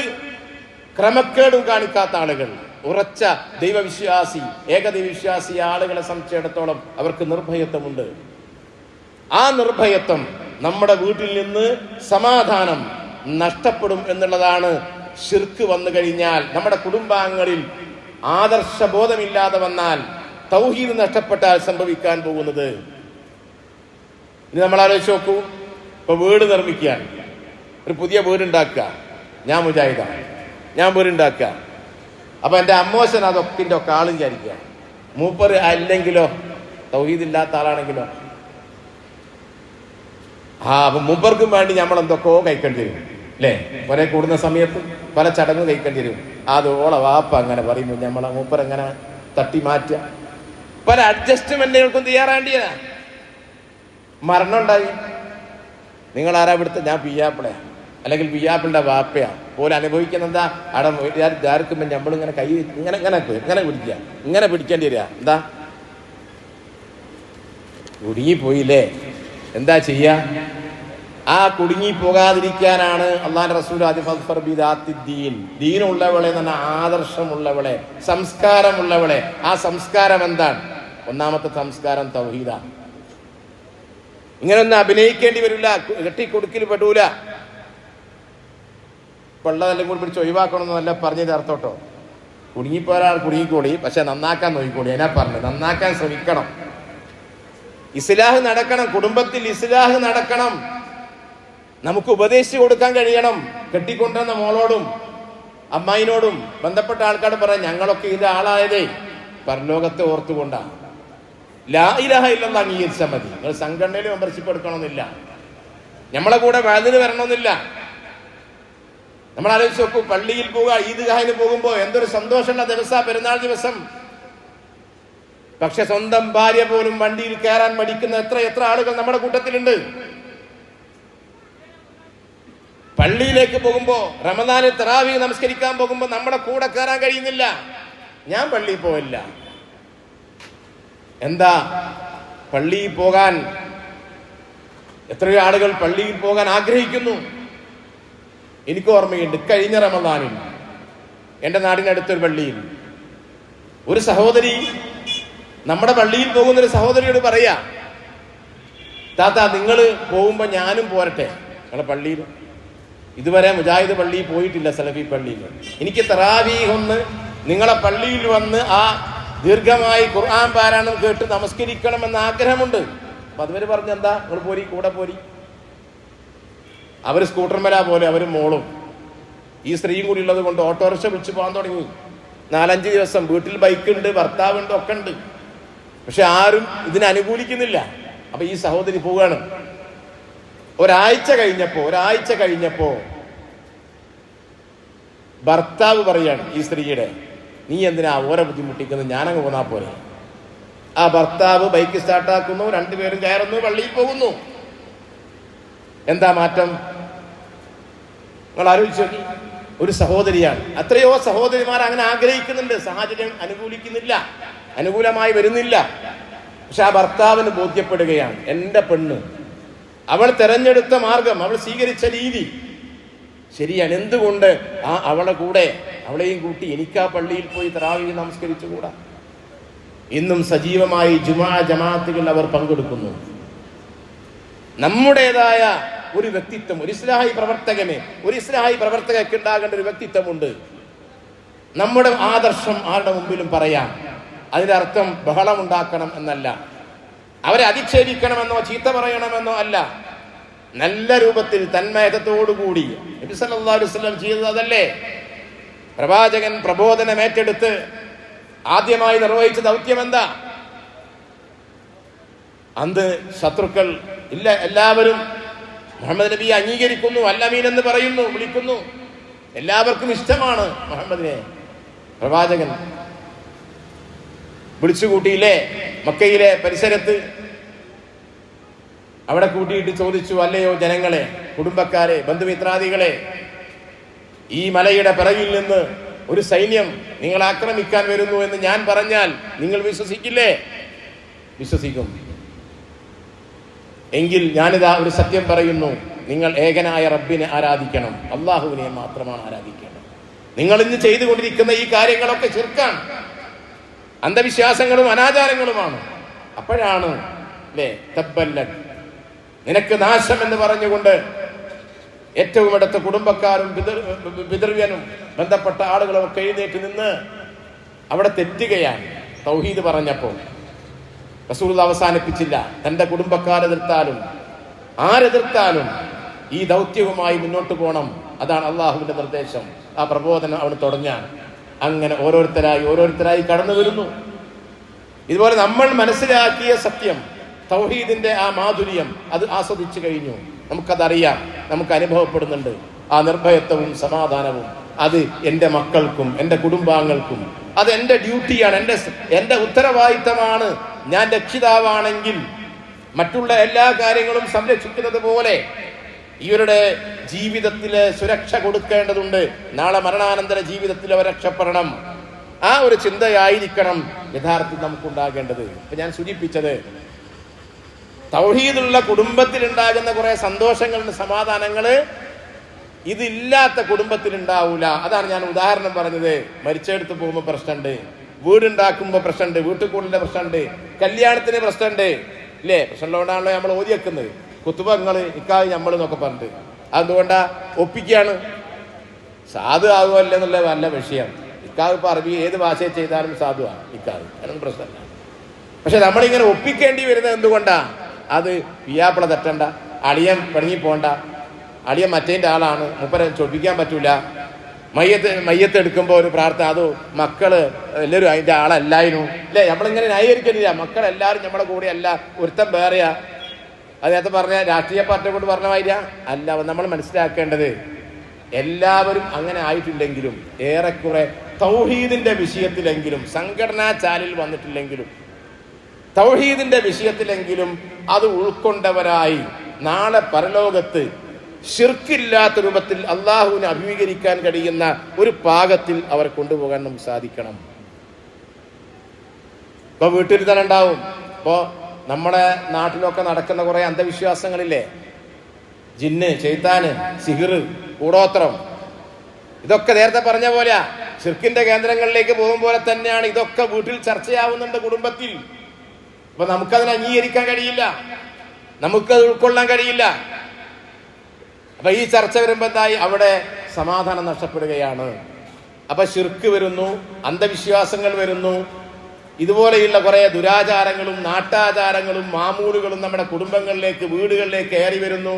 ക്രമക്കേടും കാണിക്കാത്ത ആളുകൾ, ഉറച്ച ദൈവവിശ്വാസി, ഏകദൈവവിശ്വാസി ആളുകളെ സംബന്ധിച്ചിടത്തോളം അവർക്ക് നിർഭയത്വമുണ്ട്. ആ നിർഭയത്വം നമ്മുടെ വീട്ടിൽ നിന്ന് സമാധാനം നഷ്ടപ്പെടും എന്നുള്ളതാണ്. ശിർക്ക് വന്നു കഴിഞ്ഞാൽ, നമ്മുടെ കുടുംബാംഗങ്ങളിൽ ആദർശബോധമില്ലാതെ വന്നാൽ, തൗഹീദ് നഷ്ടപ്പെട്ടാൽ സംഭവിക്കാൻ പോകുന്നത്. ഇനി നമ്മൾ ആലോചിച്ച് നോക്കൂ. ഇപ്പൊ വീട് നിർമ്മിക്കുകയാണ്, ഒരു പുതിയ വീടുണ്ടാക്കുക. ഞാൻ മുജാഹിദാണ്, ഞാൻ വീടുണ്ടാക്കുക. അപ്പൊ എൻ്റെ അമ്മോശൻ അതൊക്കെ ആളും വിചാരിക്കുക. മൂപ്പർ അല്ലെങ്കിലോ, തൗഹീദില്ലാത്ത ആളാണെങ്കിലോ, അപ്പൊ മൂപ്പർക്കും വേണ്ടി നമ്മൾ എന്തൊക്കെയോ കഴിക്കേണ്ടി വരും അല്ലേ? കുറെ കൂടുന്ന സമയത്ത് പല ചടങ്ങ് കഴിക്കേണ്ടി വരും. അത് ഓളെ വാപ്പ അങ്ങനെ പറയുമ്പോൾ നമ്മളെ മൂപ്പർ എങ്ങനെ തട്ടി മാറ്റുക, പല അഡ്ജസ്റ്റ്മെന്റുകൾക്കും തയ്യാറാണ്ടിയതാ. മരണം ഉണ്ടായി, നിങ്ങൾ ആരാ ഇവിടുത്തെ? ഞാൻ പിയ്യാപ്പിളയാ, അല്ലെങ്കിൽ പിയ്യാപ്പിളിന്റെ വാപ്പയാ പോലെ അനുഭവിക്കുന്ന എന്താ? അവിടെ ധാർക്കുമ്പോൾ നമ്മളിങ്ങനെ കൈ ഇങ്ങനെ ഇങ്ങനെ ഇങ്ങനെ പിടിക്കുക, ഇങ്ങനെ പിടിക്കേണ്ടി വരിക. എന്താ കുടുങ്ങിപ്പോയില്ലേ? എന്താ ചെയ്യാ? ആ കുടുങ്ങി പോകാതിരിക്കാനാണ് അള്ളാഹുവിന്റെ റസൂൽ ദീനുള്ളവളെ എന്ന് പറഞ്ഞാൽ ആദർശമുള്ളവളെ, സംസ്കാരമുള്ളവളെ. ആ സംസ്കാരം എന്താണ്? ഒന്നാമത്തെ സംസ്കാരം തൗഹീദാണ്. ഇങ്ങനൊന്നും അഭിനയിക്കേണ്ടി വരില്ല, കെട്ടിക്കൊടുക്കൽ പെടൂല. വെള്ളമെല്ലാം കൂടി പിടിച്ച് ഒഴിവാക്കണമെന്നല്ല പറഞ്ഞത് അർത്ഥോട്ടോ. കുടുങ്ങിപ്പോരാൾ കുടുങ്ങിക്കൂടി, പക്ഷെ നന്നാക്കാൻ നോക്കിക്കൂടി. അതിനാ പറഞ്ഞത്, നന്നാക്കാൻ ശ്രമിക്കണം. ഇസ്ലാഹ് നടക്കണം, കുടുംബത്തിൽ ഇസ്ലാഹ് നടക്കണം. നമുക്ക് ഉപദേശിച്ചു കൊടുക്കാൻ കഴിയണം. കെട്ടിക്കൊണ്ടുവന്ന മോളോടും അമ്മായിനോടും ബന്ധപ്പെട്ട ആൾക്കാരോട് പറയാം, ഞങ്ങളൊക്കെ ഇത് ആളായതേ പരലോകത്തെ ഓർത്തുകൊണ്ടാണ്. ലാ ഇലാഹ ഇല്ലല്ലാഹ് അംഗീകരിച്ചാൽ മതി. നിങ്ങൾ സംഘടനയിൽ മെമ്പർഷിപ്പ് എടുക്കണമെന്നില്ല, നമ്മളെ കൂടെ വഅദിന് വരണമെന്നില്ല. നമ്മൾ ആലോചിച്ച് നോക്കൂ, പള്ളിയിൽ പോവുക, ഈദ്ഗാഹിന് പോകുമ്പോൾ എന്തൊരു സന്തോഷമുള്ള ദിവസം, പെരുന്നാൾ ദിവസം. പക്ഷെ സ്വന്തം ഭാര്യ പോലും വണ്ടിയിൽ കയറാൻ മടിക്കുന്ന എത്ര ആളുകൾ നമ്മുടെ കൂട്ടത്തിലുണ്ട്. പള്ളിയിലേക്ക് പോകുമ്പോ, റമദാനിൽ തറാവീഹ് നമസ്കരിക്കാൻ പോകുമ്പോ നമ്മുടെ കൂടെ കയറാൻ കഴിയുന്നില്ല. ഞാൻ പള്ളിയിൽ പോവില്ല. എന്താ? പള്ളിയിൽ പോകാൻ എത്രയോ ആളുകൾ പള്ളിയിൽ പോകാൻ ആഗ്രഹിക്കുന്നു. എനിക്ക് ഓർമ്മയുണ്ട്, കഴിഞ്ഞ റമദാനിൽ എൻ്റെ നാടിനടുത്തൊരു പള്ളിയിൽ ഒരു സഹോദരി നമ്മുടെ പള്ളിയിൽ പോകുന്നൊരു സഹോദരിയോട് പറയാ, താത്ത നിങ്ങൾ പോകുമ്പോ ഞാനും പോരട്ടെ നിങ്ങളെ പള്ളിയിൽ? ഇതുവരെ മുജാഹിദ് പള്ളിയിൽ പോയിട്ടില്ല, സലഫി പള്ളിയിൽ. എനിക്ക് തറാവീഹ് ഒന്ന് നിങ്ങളെ പള്ളിയിൽ വന്ന് ആ ദീർഘമായി ഖുർആൻ പാരായണം കേട്ട് നമസ്കരിക്കണമെന്ന് ആഗ്രഹമുണ്ട്. അപ്പൊ അതുവരെ പറഞ്ഞ എന്താ, നിങ്ങൾ പോരി, കൂടെ പോരി. അവര് സ്കൂട്ടർമേല പോലെ അവരും മോളും ഈ സ്ത്രീയും കൂടി ഉള്ളത് കൊണ്ട് ഓട്ടോറിക്ഷ വിളിച്ചു പോകാൻ തുടങ്ങി. 4-5 ദിവസം വീട്ടിൽ ബൈക്കുണ്ട്, ഭർത്താവുണ്ട്, ഒക്കെ ഉണ്ട്. പക്ഷെ ആരും ഇതിനെ അനുകൂലിക്കുന്നില്ല. അപ്പൊ ഈ സഹോദരി പോവുകയാണ്. ഒരാഴ്ച കഴിഞ്ഞപ്പോ ഭർത്താവ് പറയാണ് ഈ സ്ത്രീയുടെ, നീ എന്തിനാ ഓരെ ബുദ്ധിമുട്ടിക്കുന്നത്, ഞാനങ്ങ് പോന്നാ പോലെ. ആ ഭർത്താവ് ബൈക്ക് സ്റ്റാർട്ടാക്കുന്നു, രണ്ടുപേരും കയറുന്നു, പള്ളിയിൽ പോകുന്നു. എന്താ മാറ്റം? നിങ്ങൾ ആലോചിച്ച് നോക്കി. ഒരു സഹോദരിയാണ്. എത്രയോ സഹോദരിമാർ അങ്ങനെ ആഗ്രഹിക്കുന്നുണ്ട്, സാഹചര്യം അനുകൂലിക്കുന്നില്ല, അനുകൂലമായി വരുന്നില്ല. പക്ഷെ ആ ഭർത്താവിന് ബോധ്യപ്പെടുകയാണ്, എൻ്റെ പെണ്ണ് അവൾ തെരഞ്ഞെടുത്ത മാർഗം, അവൾ സ്വീകരിച്ച രീതി ശരിയാണ്. എന്തുകൊണ്ട് അവളെ കൂടെ, അവളെയും കൂട്ടി എനിക്ക് ആ പള്ളിയിൽ പോയി തറാവീഹ് നമസ്കരിച്ചുകൂടാ? ഇന്നും സജീവമായി ജുമാ ജമാഅത്തുകൾ അവർ പങ്കെടുക്കുന്നു. നമ്മുടേതായ ഒരു വ്യക്തിത്വം, ഒരു ഇസ്ലാഹി പ്രവർത്തകർക്ക് ഉണ്ടാകേണ്ട ഒരു വ്യക്തിത്വമുണ്ട്. നമ്മുടെ ആദർശം ആരുടെ മുമ്പിലും പറയാം. അതിന്റെ അർത്ഥം ബഹളമുണ്ടാക്കണം എന്നല്ല, അവരെ അധിക്ഷേപിക്കണമെന്നോ ചീത്ത പറയണമെന്നോ അല്ല. നല്ല രൂപത്തിൽ തന്മയത്തോടുകൂടി നബി സല്ലല്ലാഹു അലൈഹി വസല്ലം ചെയ്തത് അതല്ലേ? പ്രവാചകൻ പ്രബോധനം ഏറ്റെടുത്ത് ആദ്യമായി നിർവഹിച്ച ദൗത്യം എന്താ? അന്ന് ശത്രുക്കൾ ഇല്ല, എല്ലാവരും മുഹമ്മദ് നബിയെ അംഗീകരിക്കുന്നു, അല്ലമീൻ എന്ന് പറയുന്നു, വിളിക്കുന്നു. എല്ലാവർക്കും ഇഷ്ടമാണ് മുഹമ്മദിനെ. പ്രവാചകൻ വിളിച്ചുകൂട്ടിയില്ലേ മക്കയിലെ പരിസരത്ത്? അവിടെ കൂട്ടിയിട്ട് ചോദിച്ചു, അല്ലയോ ജനങ്ങളെ, കുടുംബക്കാരെ, ബന്ധുമിത്രാദികളെ, ഈ മലയുടെ പിറകിൽ നിന്ന് ഒരു സൈന്യം നിങ്ങൾ ആക്രമിക്കാൻ വരുന്നു എന്ന് ഞാൻ പറഞ്ഞാൽ നിങ്ങൾ വിശ്വസിക്കില്ലേ? വിശ്വസിക്കും. എങ്കിൽ ഞാനിതാ ഒരു സത്യം പറയുന്നു, നിങ്ങൾ ഏകനായ റബ്ബിനെ ആരാധിക്കണം, അള്ളാഹുവിനെ മാത്രമാണ് ആരാധിക്കേണ്ടത്. നിങ്ങൾ ഇന്ന് ചെയ്തുകൊണ്ടിരിക്കുന്ന ഈ കാര്യങ്ങളൊക്കെ ശിർക്കാണ്, അന്ധവിശ്വാസങ്ങളും അനാചാരങ്ങളുമാണ്. അപ്പോഴാണ് അല്ലേ തബ്ബല്ലക്, നിനക്ക് നാശം എന്ന് പറഞ്ഞുകൊണ്ട് ഏറ്റവും അടുത്ത കുടുംബക്കാരും പിതൃവ്യനും ബന്ധപ്പെട്ട ആളുകളും ഒക്കെ എഴുന്നേറ്റ് നിന്ന് അവിടെ തെറ്റുകയാണ്. തൗഹീദ് പറഞ്ഞപ്പോൾ റസൂലുള്ളാഹി അവസാനിപ്പിച്ചില്ല. തന്റെ കുടുംബക്കാരെതിർത്താലും ആരെതിർത്താലും ഈ ദൗത്യവുമായി മുന്നോട്ട് പോകണം. അതാണ് അള്ളാഹുവിന്റെ നിർദ്ദേശം. ആ പ്രബോധനം അവന് തുടങ്ങാൻ അങ്ങനെ ഓരോരുത്തരായി കടന്നു വരുന്നു. ഇതുപോലെ നമ്മൾ മനസ്സിലാക്കിയ സത്യം, തൗഹീദിന്റെ ആ മാധുര്യം, അത് ആസ്വദിച്ചു കഴിഞ്ഞു. നമുക്കതറിയാം, നമുക്ക് അനുഭവപ്പെടുന്നുണ്ട്. ആ നിർഭയത്വവും സമാധാനവും അത് എൻ്റെ മക്കൾക്കും എൻ്റെ കുടുംബാംഗങ്ങൾക്കും അത് എൻ്റെ ഡ്യൂട്ടിയാണ്, എൻ്റെ ഉത്തരവാദിത്തമാണ്. ഞാൻ രക്ഷിതാവാണെങ്കിൽ മറ്റുള്ള എല്ലാ കാര്യങ്ങളും സംരക്ഷിക്കുന്നത് പോലെ ഇവരുടെ ജീവിതത്തിലെ സുരക്ഷ കൊടുക്കേണ്ടതുണ്ട്. നാളെ മരണാനന്തര ജീവിതത്തിൽ അവർ രക്ഷപ്പെടണം. ആ ഒരു ചിന്തയായിരിക്കണം യഥാർത്ഥത്തിൽ നമുക്കുണ്ടാകേണ്ടത്. ഇപ്പൊ ഞാൻ സൂചിപ്പിച്ചത്, തൗഹീദുള്ള കുടുംബത്തിൽ ഉണ്ടാകുന്ന കുറെ സന്തോഷങ്ങളുടെ സമാധാനങ്ങള് ഇതില്ലാത്ത കുടുംബത്തിൽ ഉണ്ടാവൂല. അതാണ് ഞാൻ ഉദാഹരണം പറഞ്ഞത്. മരിച്ചെടുത്ത് പോകുമ്പോൾ പ്രശ്നമുണ്ട്, വീടുണ്ടാക്കുമ്പോൾ പ്രശ്നമുണ്ട്, വീട്ടിൽ കൂടുതലിന്റെ പ്രശ്നമുണ്ട്, കല്യാണത്തിന് പ്രശ്നമുണ്ട്, ഇല്ലേ? പ്രശ്നമുള്ളതുകൊണ്ടാണല്ലോ നമ്മൾ ഓതി വെക്കുന്നത്. കുത്തുബങ്ങള് ഇക്കാവ് നമ്മൾ എന്നൊക്കെ പറഞ്ഞിട്ട് അതുകൊണ്ടാ ഒപ്പിക്കുകയാണ്. സാധു ആകുമല്ലോ എന്നുള്ള നല്ല വിഷയം. ഇക്കാവ് ഇപ്പൊ അറബി ഏത് ഭാഷയിൽ ചെയ്താലും സാധുവാണ് ഇക്കാവ്, അതൊന്നും പ്രശ്നമല്ല. പക്ഷെ നമ്മളിങ്ങനെ ഒപ്പിക്കേണ്ടി വരുന്നത് എന്തുകൊണ്ടാ? അത് പിയാപ്പിള തെറ്റണ്ട, അളിയൻ പിണങ്ങി പോണ്ട, അളിയൻ മറ്റേൻ്റെ ആളാണ്, മുപ്പരെ ചൊടിപ്പിക്കാൻ പറ്റൂല. മയ്യത്ത് എടുക്കുമ്പോൾ ഒരു പ്രാർത്ഥന, അത് മക്കള് എല്ലാവരും അതിൻ്റെ ആളല്ലായിരുന്നു, അല്ലേ? നമ്മളിങ്ങനെ ന്യായീകരിക്കുന്നില്ല. മക്കളെല്ലാവരും നമ്മുടെ കൂടെ അല്ല, ഒരുത്തം വേറെയാ. അത് നേരത്തെ പറഞ്ഞ രാഷ്ട്രീയ പാർട്ടിയെ കൊണ്ട് പറഞ്ഞ മാതിരിയാ അല്ല. നമ്മൾ മനസ്സിലാക്കേണ്ടത്, എല്ലാവരും അങ്ങനെ ആയിട്ടില്ലെങ്കിലും ഏറെക്കുറെ തൗഹീദിന്റെ വിഷയത്തിലെങ്കിലും, സംഘടനാ ചാലിൽ വന്നിട്ടില്ലെങ്കിലും തൗഹീദിന്റെ വിഷയത്തിലെങ്കിലും അത് ഉൾക്കൊണ്ടവരായി നാളെ പരലോകത്ത് ശിർക്കില്ലാത്ത രൂപത്തിൽ അള്ളാഹുവിനെ അഭിമുഖീകരിക്കാൻ കഴിയുന്ന ഒരു പാകത്തിൽ അവർ കൊണ്ടുപോകാൻ നമുക്ക് സാധിക്കണം. ഇപ്പൊ വീട്ടിൽ തന്നെ ഉണ്ടാവും. ഇപ്പോ നമ്മുടെ നാട്ടിലൊക്കെ നടക്കുന്ന കുറെ അന്ധവിശ്വാസങ്ങളില്ലേ? ജിന്ന്, ശൈത്താന്, സിഹിർ, കൂടോത്രം, ഇതൊക്കെ നേരത്തെ പറഞ്ഞ പോലെയാ. ശിർക്കിന്റെ കേന്ദ്രങ്ങളിലേക്ക് പോകും പോലെ തന്നെയാണ് ഇതൊക്കെ വീട്ടിൽ ചർച്ചയാവുന്നുണ്ട്, കുടുംബത്തിൽ. അപ്പൊ നമുക്കതിനെ അംഗീകരിക്കാൻ കഴിയില്ല, നമുക്കത് ഉൾക്കൊള്ളാൻ കഴിയില്ല. അപ്പൊ ഈ ചർച്ച വരുമ്പോ എന്തായി? അവിടെ സമാധാനം നഷ്ടപ്പെടുകയാണ്. അപ്പൊ ശിർക്ക് വരുന്നു, അന്ധവിശ്വാസങ്ങൾ വരുന്നു, ഇതുപോലെയുള്ള കുറെ ദുരാചാരങ്ങളും നാട്ടാചാരങ്ങളും മാമൂലുകളും നമ്മുടെ കുടുംബങ്ങളിലേക്ക്, വീടുകളിലേക്ക് കയറി വരുന്നു.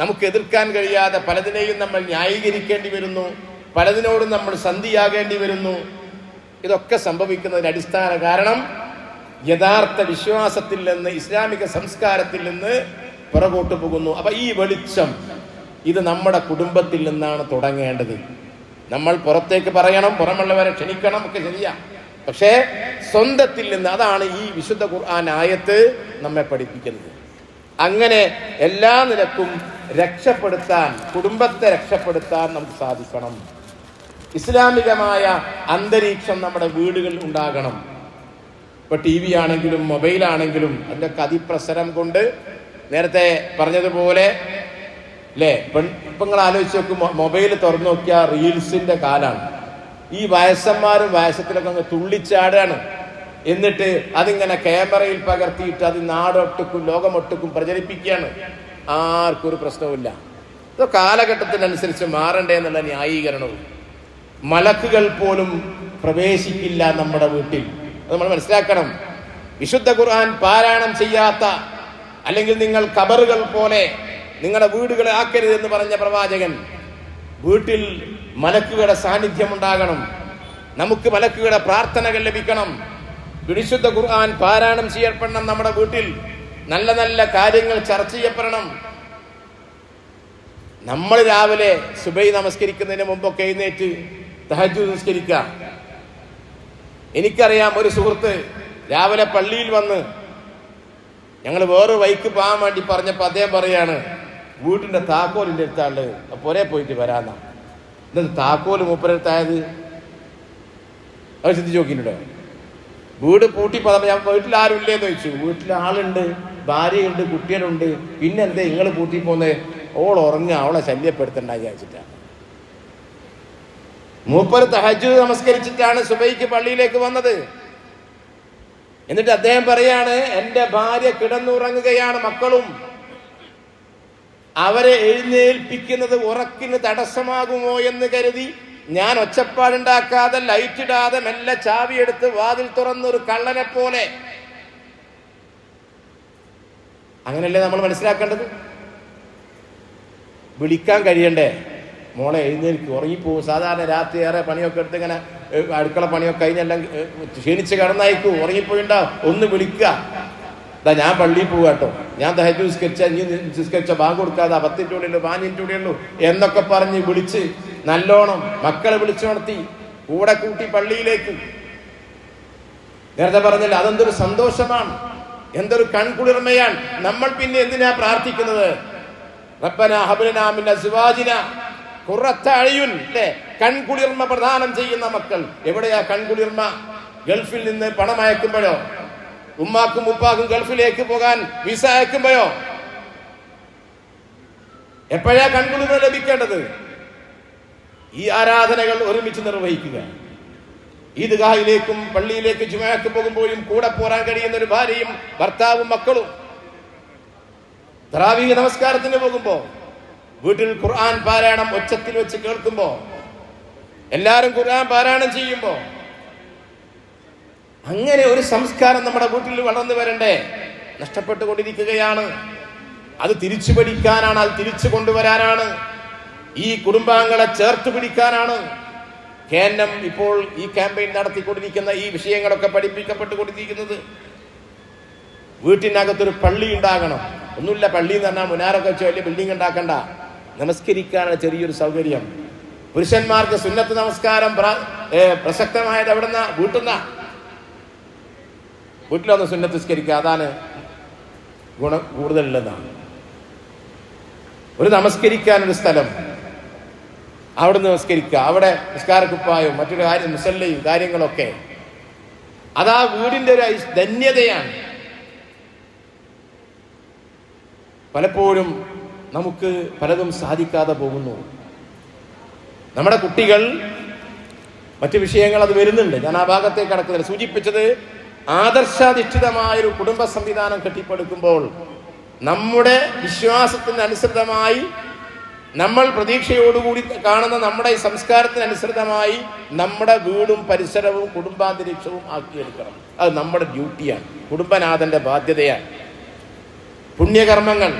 നമുക്ക് എതിർക്കാൻ കഴിയാതെ പലതിനെയും നമ്മൾ ന്യായീകരിക്കേണ്ടി വരുന്നു, പലതിനോടും നമ്മൾ സന്ധിയാകേണ്ടി വരുന്നു. ഇതൊക്കെ സംഭവിക്കുന്നതിന് അടിസ്ഥാന കാരണം യഥാർത്ഥ വിശ്വാസത്തിൽ നിന്ന്, ഇസ്ലാമിക സംസ്കാരത്തിൽ നിന്ന് പുറകോട്ട് പോകുന്നു. അപ്പൊ ഈ വെളിച്ചം ഇത് നമ്മുടെ കുടുംബത്തിൽ നിന്നാണ് തുടങ്ങേണ്ടത്. നമ്മൾ പുറത്തേക്ക് പറയണം, പുറമുള്ളവരെ ക്ഷണിക്കണം, ഒക്കെ ശരിയാ. പക്ഷേ സ്വന്തത്തിൽ നിന്ന്, അതാണ് ഈ വിശുദ്ധ ഖുർആൻ ആയത്ത് നമ്മെ പഠിപ്പിക്കുന്നത്. അങ്ങനെ എല്ലാ നിലക്കും രക്ഷപ്പെടുത്താൻ, കുടുംബത്തെ രക്ഷപ്പെടുത്താൻ നമുക്ക് സാധിക്കണം. ഇസ്ലാമികമായ അന്തരീക്ഷം നമ്മുടെ വീടുകളിൽ ഉണ്ടാകണം. ഇപ്പൊ TV ആണെങ്കിലും മൊബൈലാണെങ്കിലും അതിൻ്റെ അതിപ്രസരം കൊണ്ട് നേരത്തെ പറഞ്ഞതുപോലെ അല്ലേ? ഇപ്പൊ നിങ്ങൾ ആലോചിച്ച് നോക്കും, മൊബൈൽ തുറന്നു നോക്കിയാൽ റീൽസിന്റെ കാലാണ്. ഈ വയസ്സന്മാരും വയസ്സത്തിലൊക്കെ അങ്ങ് തുള്ളിച്ചാടാണ്. എന്നിട്ട് അതിങ്ങനെ ക്യാമറയിൽ പകർത്തിയിട്ട് അത് നാടൊട്ടുക്കും ലോകമൊട്ടുക്കും പ്രചരിപ്പിക്കുകയാണ്. ആർക്കും ഒരു പ്രശ്നവുമില്ല. ഇത് കാലഘട്ടത്തിനനുസരിച്ച് മാറണ്ടേ എന്നുള്ള ന്യായീകരണവും. മലക്കുകൾ പോലും പ്രവേശിക്കില്ല നമ്മുടെ വീട്ടിൽ. അത് നമ്മൾ മനസ്സിലാക്കണം. വിശുദ്ധ ഖുർആൻ പാരായണം ചെയ്യാത്ത, അല്ലെങ്കിൽ നിങ്ങൾ ഖബറുകൾ പോലെ നിങ്ങളുടെ വീടുകളെ ആക്കരുത് എന്ന് പറഞ്ഞ പ്രവാചകൻ, വീട്ടിൽ മലക്കുകളുടെ സാന്നിധ്യം ഉണ്ടാകണം, നമുക്ക് മലക്കുകളുടെ പ്രാർത്ഥനകൾ ലഭിക്കണം, വിശുദ്ധ ഖുർആൻ പാരായണം ചെയ്യപ്പെടണം, നമ്മുടെ വീട്ടിൽ നല്ല നല്ല കാര്യങ്ങൾ ചർച്ച ചെയ്യപ്പെടണം. നമ്മൾ രാവിലെ സുബൈ നമസ്കരിക്കുന്നതിന് മുമ്പൊക്കെ എഴുന്നേറ്റ് തഹജ്ജുദ് നമസ്കരിക്കുക. എനിക്കറിയാം ഒരു സുഹൃത്ത് രാവിലെ പള്ളിയിൽ വന്ന് ഞങ്ങൾ വേറൊരു വൈക്ക് പോകാൻ വേണ്ടി പറഞ്ഞപ്പോൾ അദ്ദേഹം പറയാണ്, വീട്ടിന്റെ താക്കോലിന്റെ അടുത്താള് പുരേ പോയിട്ട് വരാന്നാ. എന്താ താക്കോല് മൂപ്പരടുത്തായത്? അത് ചിന്തിച്ച് നോക്കിയിട്ടുണ്ടോ? വീട് പൂട്ടി ഞാൻ വീട്ടിൽ ആരും ഇല്ലേന്ന് ചോദിച്ചു. വീട്ടിൽ ആളുണ്ട്, ഭാര്യയുണ്ട്, കുട്ടികളുണ്ട്, പിന്നെന്തേ നിങ്ങൾ പൂട്ടി പോന്നേ? ഓൾ ഉറങ്ങുക, അവളെ ശല്യപ്പെടുത്തണ്ട വിചാരിച്ചിട്ടാണ്. മൂപ്പര് തഹജ്ജുദ് നമസ്കരിച്ചിട്ടാണ് സുബൈക്ക് പള്ളിയിലേക്ക് വന്നത്. എന്നിട്ട് അദ്ദേഹം പറയാണ്, എന്റെ ഭാര്യ കിടന്നുറങ്ങുകയാണ്, മക്കളും. അവരെ എഴുന്നേൽപ്പിക്കുന്നത് ഉറക്കിന് തടസ്സമാകുമോ എന്ന് കരുതി ഞാൻ ഒച്ചപ്പാടുണ്ടാക്കാതെ ലൈറ്റിടാതെ മെല്ലെ ചാവിയെടുത്ത് വാതിൽ തുറന്നൊരു കള്ളനെ പോലെ. അങ്ങനെയല്ലേ നമ്മൾ മനസ്സിലാക്കേണ്ടത്? വിളിക്കാൻ കഴിയണ്ടേ? മോളെ എഴുന്നേൽക്ക്, ഉറങ്ങിപ്പോവും. സാധാരണ രാത്രി ഏറെ പണിയൊക്കെ എടുത്ത് ഇങ്ങനെ അടുക്കള പണിയൊക്കെ കഴിഞ്ഞെല്ലാം ക്ഷീണിച്ച് കിടന്നയക്കൂ, ഉറങ്ങിപ്പോയിണ്ടാവും. ഒന്ന് വിളിക്കുക, ഞാൻ പള്ളിയിൽ പോവുക കേട്ടോ, ഞാൻ തഹജ്ജുദ് നിസ്കരിച്ച ബാങ്ക് കൊടുക്കാതെ 10 മിനിറ്റ് കൂടെ ഉള്ളൂ, 5 മിനിറ്റ് കൂടെ ഉള്ളൂ എന്നൊക്കെ പറഞ്ഞ് വിളിച്ച് നല്ലോണം മക്കളെ വിളിച്ചുണർത്തി കൂടെ കൂട്ടി പള്ളിയിലേക്ക്. നേരത്തെ പറഞ്ഞല്ലോ, അതെന്തൊരു സന്തോഷമാണ്, എന്തൊരു കൺകുളിർമയാണ്. നമ്മൾ പിന്നെ എന്തിനാ പ്രാർത്ഥിക്കുന്നത്? റബ്ബനാ ഹബ് ലനാ മിൻ അസ്വാജിനാ ഖുറത്ത അയ്യുൻ, അല്ലേ? കൺകുളിർമ പ്രദാനം ചെയ്യുന്ന മക്കൾ. എവിടെയാ കൺകുളിർമ? ഗൾഫിൽ നിന്ന് പണം അയക്കുമ്പോഴോ, ഉമ്മാക്കും ഉപ്പാക്കും ഗൾഫിലേക്ക് പോകാൻ വിസ അയക്കുമ്പോഴോ? എപ്പോഴാ കൺകുളിർമ ലഭിക്കേണ്ടത്? ഈ ആരാധനകൾ ഒരുമിച്ച് നിർവഹിക്കുക. ഈദ്ഗാഹിലേക്കും പള്ളിയിലേക്ക് ജുമുഅക്ക് പോകുമ്പോഴും കൂടെ പോരാൻ കഴിയുന്ന ഒരു ഭാര്യയും ഭർത്താവും മക്കളും. തറാവീഹ് നമസ്കാരത്തിന് പോകുമ്പോ വീട്ടിൽ ഖുർആൻ പാരായണം ഒച്ചത്തിൽ വെച്ച് കേൾക്കുമ്പോ, എല്ലാവരും ഖുർആൻ പാരായണം ചെയ്യുമ്പോ, അങ്ങനെ ഒരു സംസ്കാരം നമ്മുടെ വീട്ടിൽ വളർന്നു വരണ്ടേ? നഷ്ടപ്പെട്ടുകൊണ്ടിരിക്കുകയാണ്. അത് തിരിച്ചു പിടിക്കാനാണ്, അത് തിരിച്ചു കൊണ്ടുവരാനാണ്, ഈ കുടുംബാംഗങ്ങളെ ചേർത്ത് പിടിക്കാനാണ് കേന്ദ്രം ഇപ്പോൾ ഈ ക്യാമ്പയിൻ നടത്തിക്കൊണ്ടിരിക്കുന്ന, ഈ വിഷയങ്ങളൊക്കെ പഠിപ്പിക്കപ്പെട്ടുകൊണ്ടിരിക്കുന്നത്. വീട്ടിനകത്തൊരു പള്ളി ഉണ്ടാകണം. ഒന്നുമില്ല, പള്ളി എന്ന് പറഞ്ഞാൽ മുനാരൊക്കെ വെച്ച് വലിയ ബിൽഡിംഗ് ഉണ്ടാക്കണ്ട, നമസ്കരിക്കാനുള്ള ചെറിയൊരു സൗകര്യം. പുരുഷന്മാർക്ക് സുന്നത്ത് നമസ്കാരം പ്രസക്തമായത് എവിടുന്ന? വീട്ടിലൊന്ന് സുന്നത്ത് നിസ്കരിക്കുക, അതാണ് ഗുണം കൂടുതലുള്ളതാണ്. ഒരു നമസ്കരിക്കാനൊരു സ്ഥലം, അവിടെ നമസ്കരിക്കുക, അവിടെ നിസ്കാരക്കുപ്പായും മറ്റൊരു കാര്യം മുസല്ലയും കാര്യങ്ങളൊക്കെ, അതാ വീടിന്റെ ഒരു ധന്യതയാണ്. പലപ്പോഴും നമുക്ക് പലതും സാധിക്കാതെ പോകുന്നു. നമ്മുടെ കുട്ടികൾ, മറ്റു വിഷയങ്ങൾ അത് വരുന്നുണ്ട്, ഞാൻ ആ ഭാഗത്തേക്ക് കടക്കുന്നില്ല. സൂചിപ്പിച്ചത്, ആദർശാധിഷ്ഠിതമായൊരു കുടുംബ സംവിധാനം കെട്ടിപ്പടുക്കുമ്പോൾ നമ്മുടെ വിശ്വാസത്തിന് അനുസൃതമായി, നമ്മൾ പ്രതീക്ഷയോടുകൂടി കാണുന്ന നമ്മുടെ ഈ സംസ്കാരത്തിനനുസൃതമായി നമ്മുടെ വീടും പരിസരവും കുടുംബാന്തരീക്ഷവും ആക്കിയെടുക്കണം. അത് നമ്മുടെ ഡ്യൂട്ടിയാണ്, കുടുംബനാഥന്റെ ബാധ്യതയാണ്. പുണ്യകർമ്മങ്ങൾ,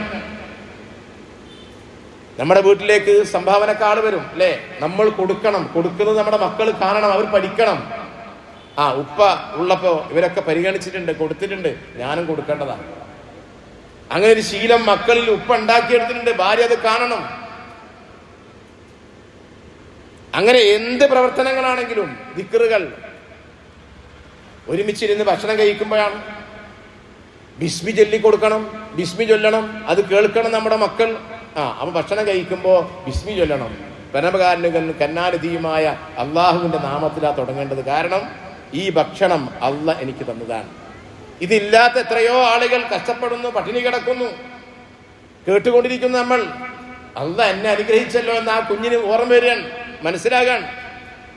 നമ്മുടെ വീട്ടിലേക്ക് സംഭാവനക്കാൾ വരും, അല്ലേ? നമ്മൾ കൊടുക്കണം, കൊടുക്കുന്നത് നമ്മുടെ മക്കൾ കാണണം, അവർ പഠിക്കണം. ഉപ്പ ഉള്ളപ്പോ ഇവരൊക്കെ പരിഗണിച്ചിട്ടുണ്ട്, കൊടുത്തിട്ടുണ്ട്, ഞാനും കൊടുക്കേണ്ടതാണ്. അങ്ങനെ ഒരു ശീലം മക്കളിൽ ഉപ്പ ഉണ്ടാക്കിയെടുത്തിട്ടുണ്ട്, ഭാര്യ അത് കാണണം. അങ്ങനെ എന്ത് പ്രവർത്തനങ്ങളാണെങ്കിലും, ദിക്റുകൾ, ഒരുമിച്ചിരുന്ന് ഭക്ഷണം കഴിക്കുമ്പോഴാണ് ബിസ്മി ചൊല്ലി കൊടുക്കണം, ബിസ്മി ചൊല്ലണം, അത് കേൾക്കണം നമ്മുടെ മക്കൾ. അവൻ ഭക്ഷണം കഴിക്കുമ്പോൾ ബിസ്മി ചൊല്ലണം. പരമകാരുണ്യകൻ കന്നാനിധിയുമായ അള്ളാഹുവിന്റെ നാമത്തിലാണ് തുടങ്ങേണ്ടത്. കാരണം ഈ ഭക്ഷണം അള്ളാഹ് എനിക്ക് തന്നതാണ്. ഇതില്ലാത്ത എത്രയോ ആളുകൾ കഷ്ടപ്പെടുന്നു, പട്ടിണി കിടക്കുന്നു, കേട്ടുകൊണ്ടിരിക്കുന്നു. നമ്മൾ അള്ളാഹ് എന്നെ അനുഗ്രഹിച്ചല്ലോ എന്ന് ആ കുഞ്ഞിന് ഓർമ്മ വരികയാൻ, മനസ്സിലാകാൻ.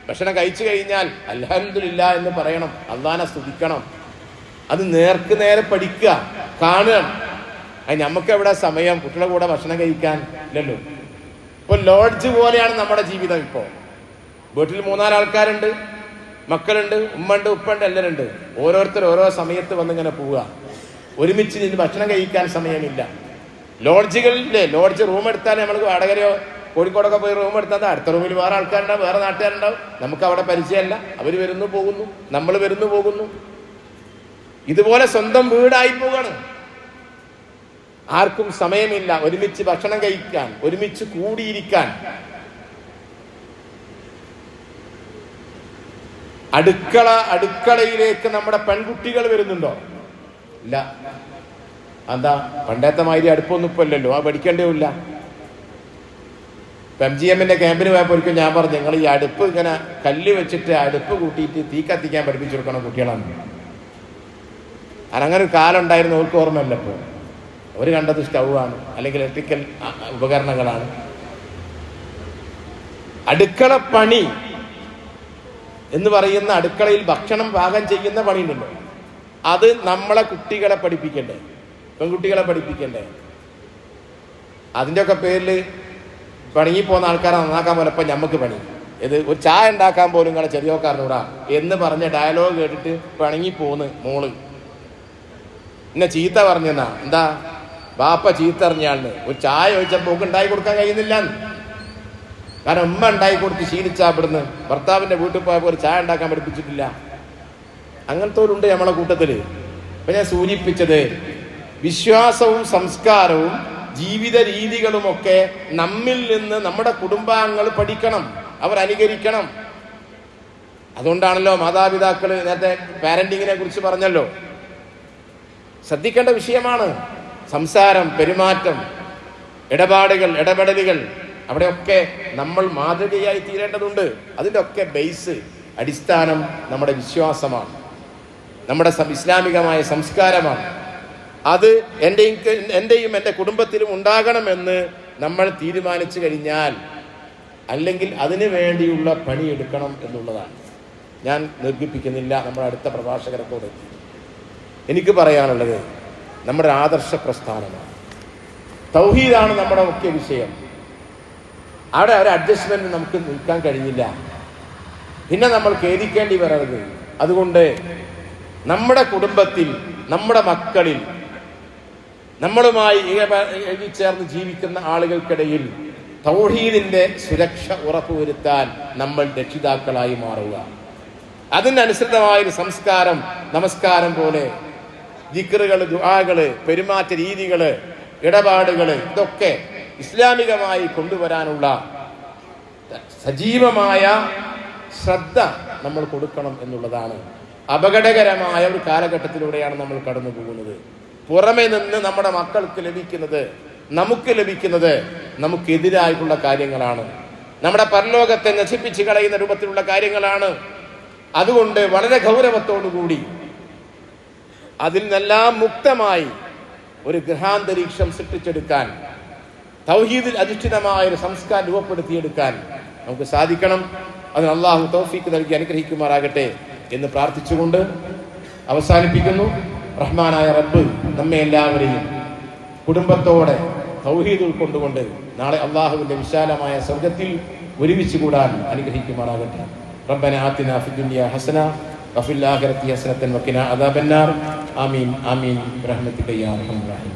ഭക്ഷണം കഴിച്ചു കഴിഞ്ഞാൽ അൽഹംദുലില്ലാ എന്ന് പറയണം, അള്ളാഹിനെ സ്തുതിക്കണം. അത് നേർക്ക് നേരെ പഠിക്കുക, കാണുക. അത് നമുക്ക് എവിടെ സമയം കുട്ടികളുടെ കൂടെ ഭക്ഷണം കഴിക്കാൻ ഇല്ലല്ലോ. ഇപ്പോൾ ലോഡ്ജ് പോലെയാണ് നമ്മുടെ ജീവിതം. ഇപ്പോൾ വീട്ടിൽ 3-4 ആൾക്കാരുണ്ട്, മക്കളുണ്ട്, ഉമ്മണ്ട്, ഉപ്പുണ്ട്, എല്ലാവരും ഉണ്ട്. ഓരോരുത്തർ ഓരോ സമയത്ത് വന്നിങ്ങനെ പോവുക. ഒരുമിച്ച് നിന്ന് ഭക്ഷണം കഴിക്കാൻ സമയമില്ല. ലോഡ്ജുകളിലെ ലോഡ്ജ് റൂം എടുത്താൽ നമ്മൾക്ക് വാടകരയോ കോഴിക്കോടൊക്കെ പോയി റൂം എടുത്താൽ അടുത്ത റൂമിൽ വേറെ ആൾക്കാരുണ്ടാവും, വേറെ നാട്ടുകാരുണ്ടാവും. നമുക്ക് അവിടെ പരിചയമല്ല. അവർ വരുന്നു പോകുന്നു, നമ്മൾ വരുന്നു പോകുന്നു. ഇതുപോലെ സ്വന്തം വീടായി പോവാണ്. ആർക്കും സമയമില്ല ഒരുമിച്ച് ഭക്ഷണം കഴിക്കാൻ, ഒരുമിച്ച് കൂടിയിരിക്കാൻ. അടുക്കളയിലേക്ക് നമ്മുടെ പെൺകുട്ടികൾ വരുന്നുണ്ടോ? ഇല്ല. എന്താ? പണ്ടത്തെ മാതിരി അടുപ്പൊന്നും ഇപ്പൊ ഇല്ലല്ലോ. ആ പഠിക്കേണ്ടതില്ല. MGM-ന്റെ ക്യാമ്പിന് പോയപ്പോൾ ഒരിക്കലും ഞാൻ പറഞ്ഞു, നിങ്ങൾ ഈ അടുപ്പ് ഇങ്ങനെ കല്ല് വെച്ചിട്ട് അടുപ്പ് കൂട്ടിയിട്ട് തീ കത്തിക്കാൻ പഠിപ്പിച്ചു കൊടുക്കണം കുട്ടികളാണ്. അങ്ങനെ ഒരു കാലം ഉണ്ടായിരുന്നു. അവർക്ക് ഓർമ്മയില്ല. ഇപ്പോൾ അവർ കണ്ടത് സ്റ്റൗവാണ്, അല്ലെങ്കിൽ ഇലക്ട്രിക്കൽ ഉപകരണങ്ങളാണ്. അടുക്കള പണി എന്ന് പറയുന്ന, അടുക്കളയിൽ ഭക്ഷണം പാകം ചെയ്യുന്ന പണിയുണ്ടല്ലോ, അത് നമ്മളെ കുട്ടികളെ പഠിപ്പിക്കണ്ടേ, പെൺകുട്ടികളെ പഠിപ്പിക്കണ്ടേ? അതിൻ്റെയൊക്കെ പേരിൽ പണിങ്ങിപ്പോകുന്ന ആൾക്കാരെ നന്നാക്കാൻ പോലപ്പോൾ ഞമ്മക്ക് പണി. ഇത് ഒരു ചായ ഉണ്ടാക്കാൻ പോലും ഇങ്ങനെ ചെറിയോക്കാരനൂടാ എന്ന് പറഞ്ഞ ഡയലോഗ് കേട്ടിട്ട് പണിങ്ങിപ്പോന്ന് മോള്. എന്നെ ചീത്ത പറഞ്ഞെന്നാ. എന്താ? ബാപ്പ ചീത്ത അറിഞ്ഞാളിന് ഒരു ചായ ചോദിച്ചപ്പോൾ ഓക്ക് ഉണ്ടാക്കി കൊടുക്കാൻ കഴിയുന്നില്ല. കാരണം ഉമ്മ ഉണ്ടാക്കി കൊടുത്ത് ശീലിച്ചാ ഇവിടുന്ന് ഭർത്താവിൻ്റെ വീട്ടിൽ പോയപ്പോൾ ഒരു ചായ ഉണ്ടാക്കാൻ പഠിപ്പിച്ചിട്ടില്ല. അങ്ങനത്തോരുണ്ട് നമ്മളെ കൂട്ടത്തില്. ഇപ്പൊ ഞാൻ സൂചിപ്പിച്ചത്, വിശ്വാസവും സംസ്കാരവും ജീവിത രീതികളുമൊക്കെ നമ്മിൽ നിന്ന് നമ്മുടെ കുടുംബാംഗങ്ങൾ പഠിക്കണം, അവർ അനുകരിക്കണം. അതുകൊണ്ടാണല്ലോ മാതാപിതാക്കൾ നേരത്തെ പാരന്റിങ്ങിനെ കുറിച്ച് പറഞ്ഞല്ലോ. ശ്രദ്ധിക്കേണ്ട വിഷയമാണ് സംസാരം, പെരുമാറ്റം, ഇടപാടുകൾ, ഇടപെടലുകൾ. അവിടെയൊക്കെ നമ്മൾ മാതൃകയായി തീരേണ്ടതുണ്ട്. അതിൻ്റെ ഒക്കെ ബേസ്, അടിസ്ഥാനം നമ്മുടെ വിശ്വാസമാണ്, നമ്മുടെ ഇസ്ലാമികമായ സംസ്കാരമാണ്. അത് എൻ്റെയും എൻ്റെ കുടുംബത്തിലും ഉണ്ടാകണമെന്ന് നമ്മൾ തീരുമാനിച്ചു കഴിഞ്ഞാൽ, അല്ലെങ്കിൽ അതിനു വേണ്ടിയുള്ള പണിയെടുക്കണം എന്നുള്ളതാണ്. ഞാൻ നിർദ്ദേശിക്കുന്നില്ല, നമ്മുടെ അടുത്ത പ്രഭാഷകരത്തോട് എനിക്ക് പറയാനുള്ളത് നമ്മുടെ ആദർശ പ്രസ്ഥാനമാണ്. തൗഹീദാണ് നമ്മുടെ മുഖ്യ വിഷയം. അവിടെ ഒരു അഡ്ജസ്റ്റ്മെന്റ് നമുക്ക് നിൽക്കാൻ കഴിയില്ല. പിന്നെ നമ്മൾ ഖേദിക്കേണ്ടി വരരുത്. അതുകൊണ്ട് നമ്മുടെ കുടുംബത്തിൽ, നമ്മുടെ മക്കളിൽ, നമ്മളുമായി ചേർന്ന് ജീവിക്കുന്ന ആളുകൾക്കിടയിൽ തൗഹീദിന്റെ സുരക്ഷ ഉറപ്പുവരുത്താൻ നമ്മൾ രക്ഷിതാക്കളായി മാറുക. അതിനനുസൃതമായൊരു സംസ്കാരം, നമസ്കാരം പോലെ ദിക്റുകൾ, ദുആകള്, പെരുമാറ്റ രീതികള്, ഇടപാടുകള്, ഇതൊക്കെ ഇസ്ലാമികമായി കൊണ്ടുവരാനുള്ള സജീവമായ ശ്രദ്ധ നമ്മൾ കൊടുക്കണം എന്നുള്ളതാണ്. അപകടകരമായ ഒരു കാലഘട്ടത്തിലൂടെയാണ് നമ്മൾ കടന്നു പോകുന്നത്. പുറമെ നിന്ന് നമ്മുടെ മക്കൾക്ക് ലഭിക്കുന്നത്, നമുക്ക് ലഭിക്കുന്നത് നമുക്കെതിരായിട്ടുള്ള കാര്യങ്ങളാണ്. നമ്മുടെ പരലോകത്തെ നശിപ്പിച്ച് കളയുന്ന രൂപത്തിലുള്ള കാര്യങ്ങളാണ്. അതുകൊണ്ട് വളരെ ഗൗരവത്തോടുകൂടി അതിൽ നിന്നെല്ലാം മുക്തമായി ഒരു ഗൃഹാന്തരീക്ഷം സൃഷ്ടിച്ചെടുക്കാൻ, തൗഹീദിൽ അധിഷ്ഠിതമായൊരു സംസ്കാരം രൂപപ്പെടുത്തിയെടുക്കാൻ നമുക്ക് സാധിക്കണം. അതിന് അള്ളാഹു തൗഫീഖ് നൽകി അനുഗ്രഹിക്കുമാറാകട്ടെ എന്ന് പ്രാർത്ഥിച്ചുകൊണ്ട് അവസാനിപ്പിക്കുന്നു. റഹ്മാനായ റബ്ബ് നമ്മെ എല്ലാവരെയും കുടുംബത്തോടെ തൗഹീദ് ഉൾക്കൊണ്ടുകൊണ്ട് നാളെ അള്ളാഹുവിന്റെ വിശാലമായ സ്വർഗത്തിൽ ഒരുമിച്ച് കൂടാൻ അനുഗ്രഹിക്കുമാറാകട്ടെ. റബ്ബനാ ആതിനാ ഫിദ്ദുനിയ ഹസന വഫിൽ ആഖിറതി ഹസനതൻ വഖിനാ അദാബന്നാർ. ആമീൻ ആമീൻ ബിറഹ്മതിക യാ അർഹമർ റഹീം.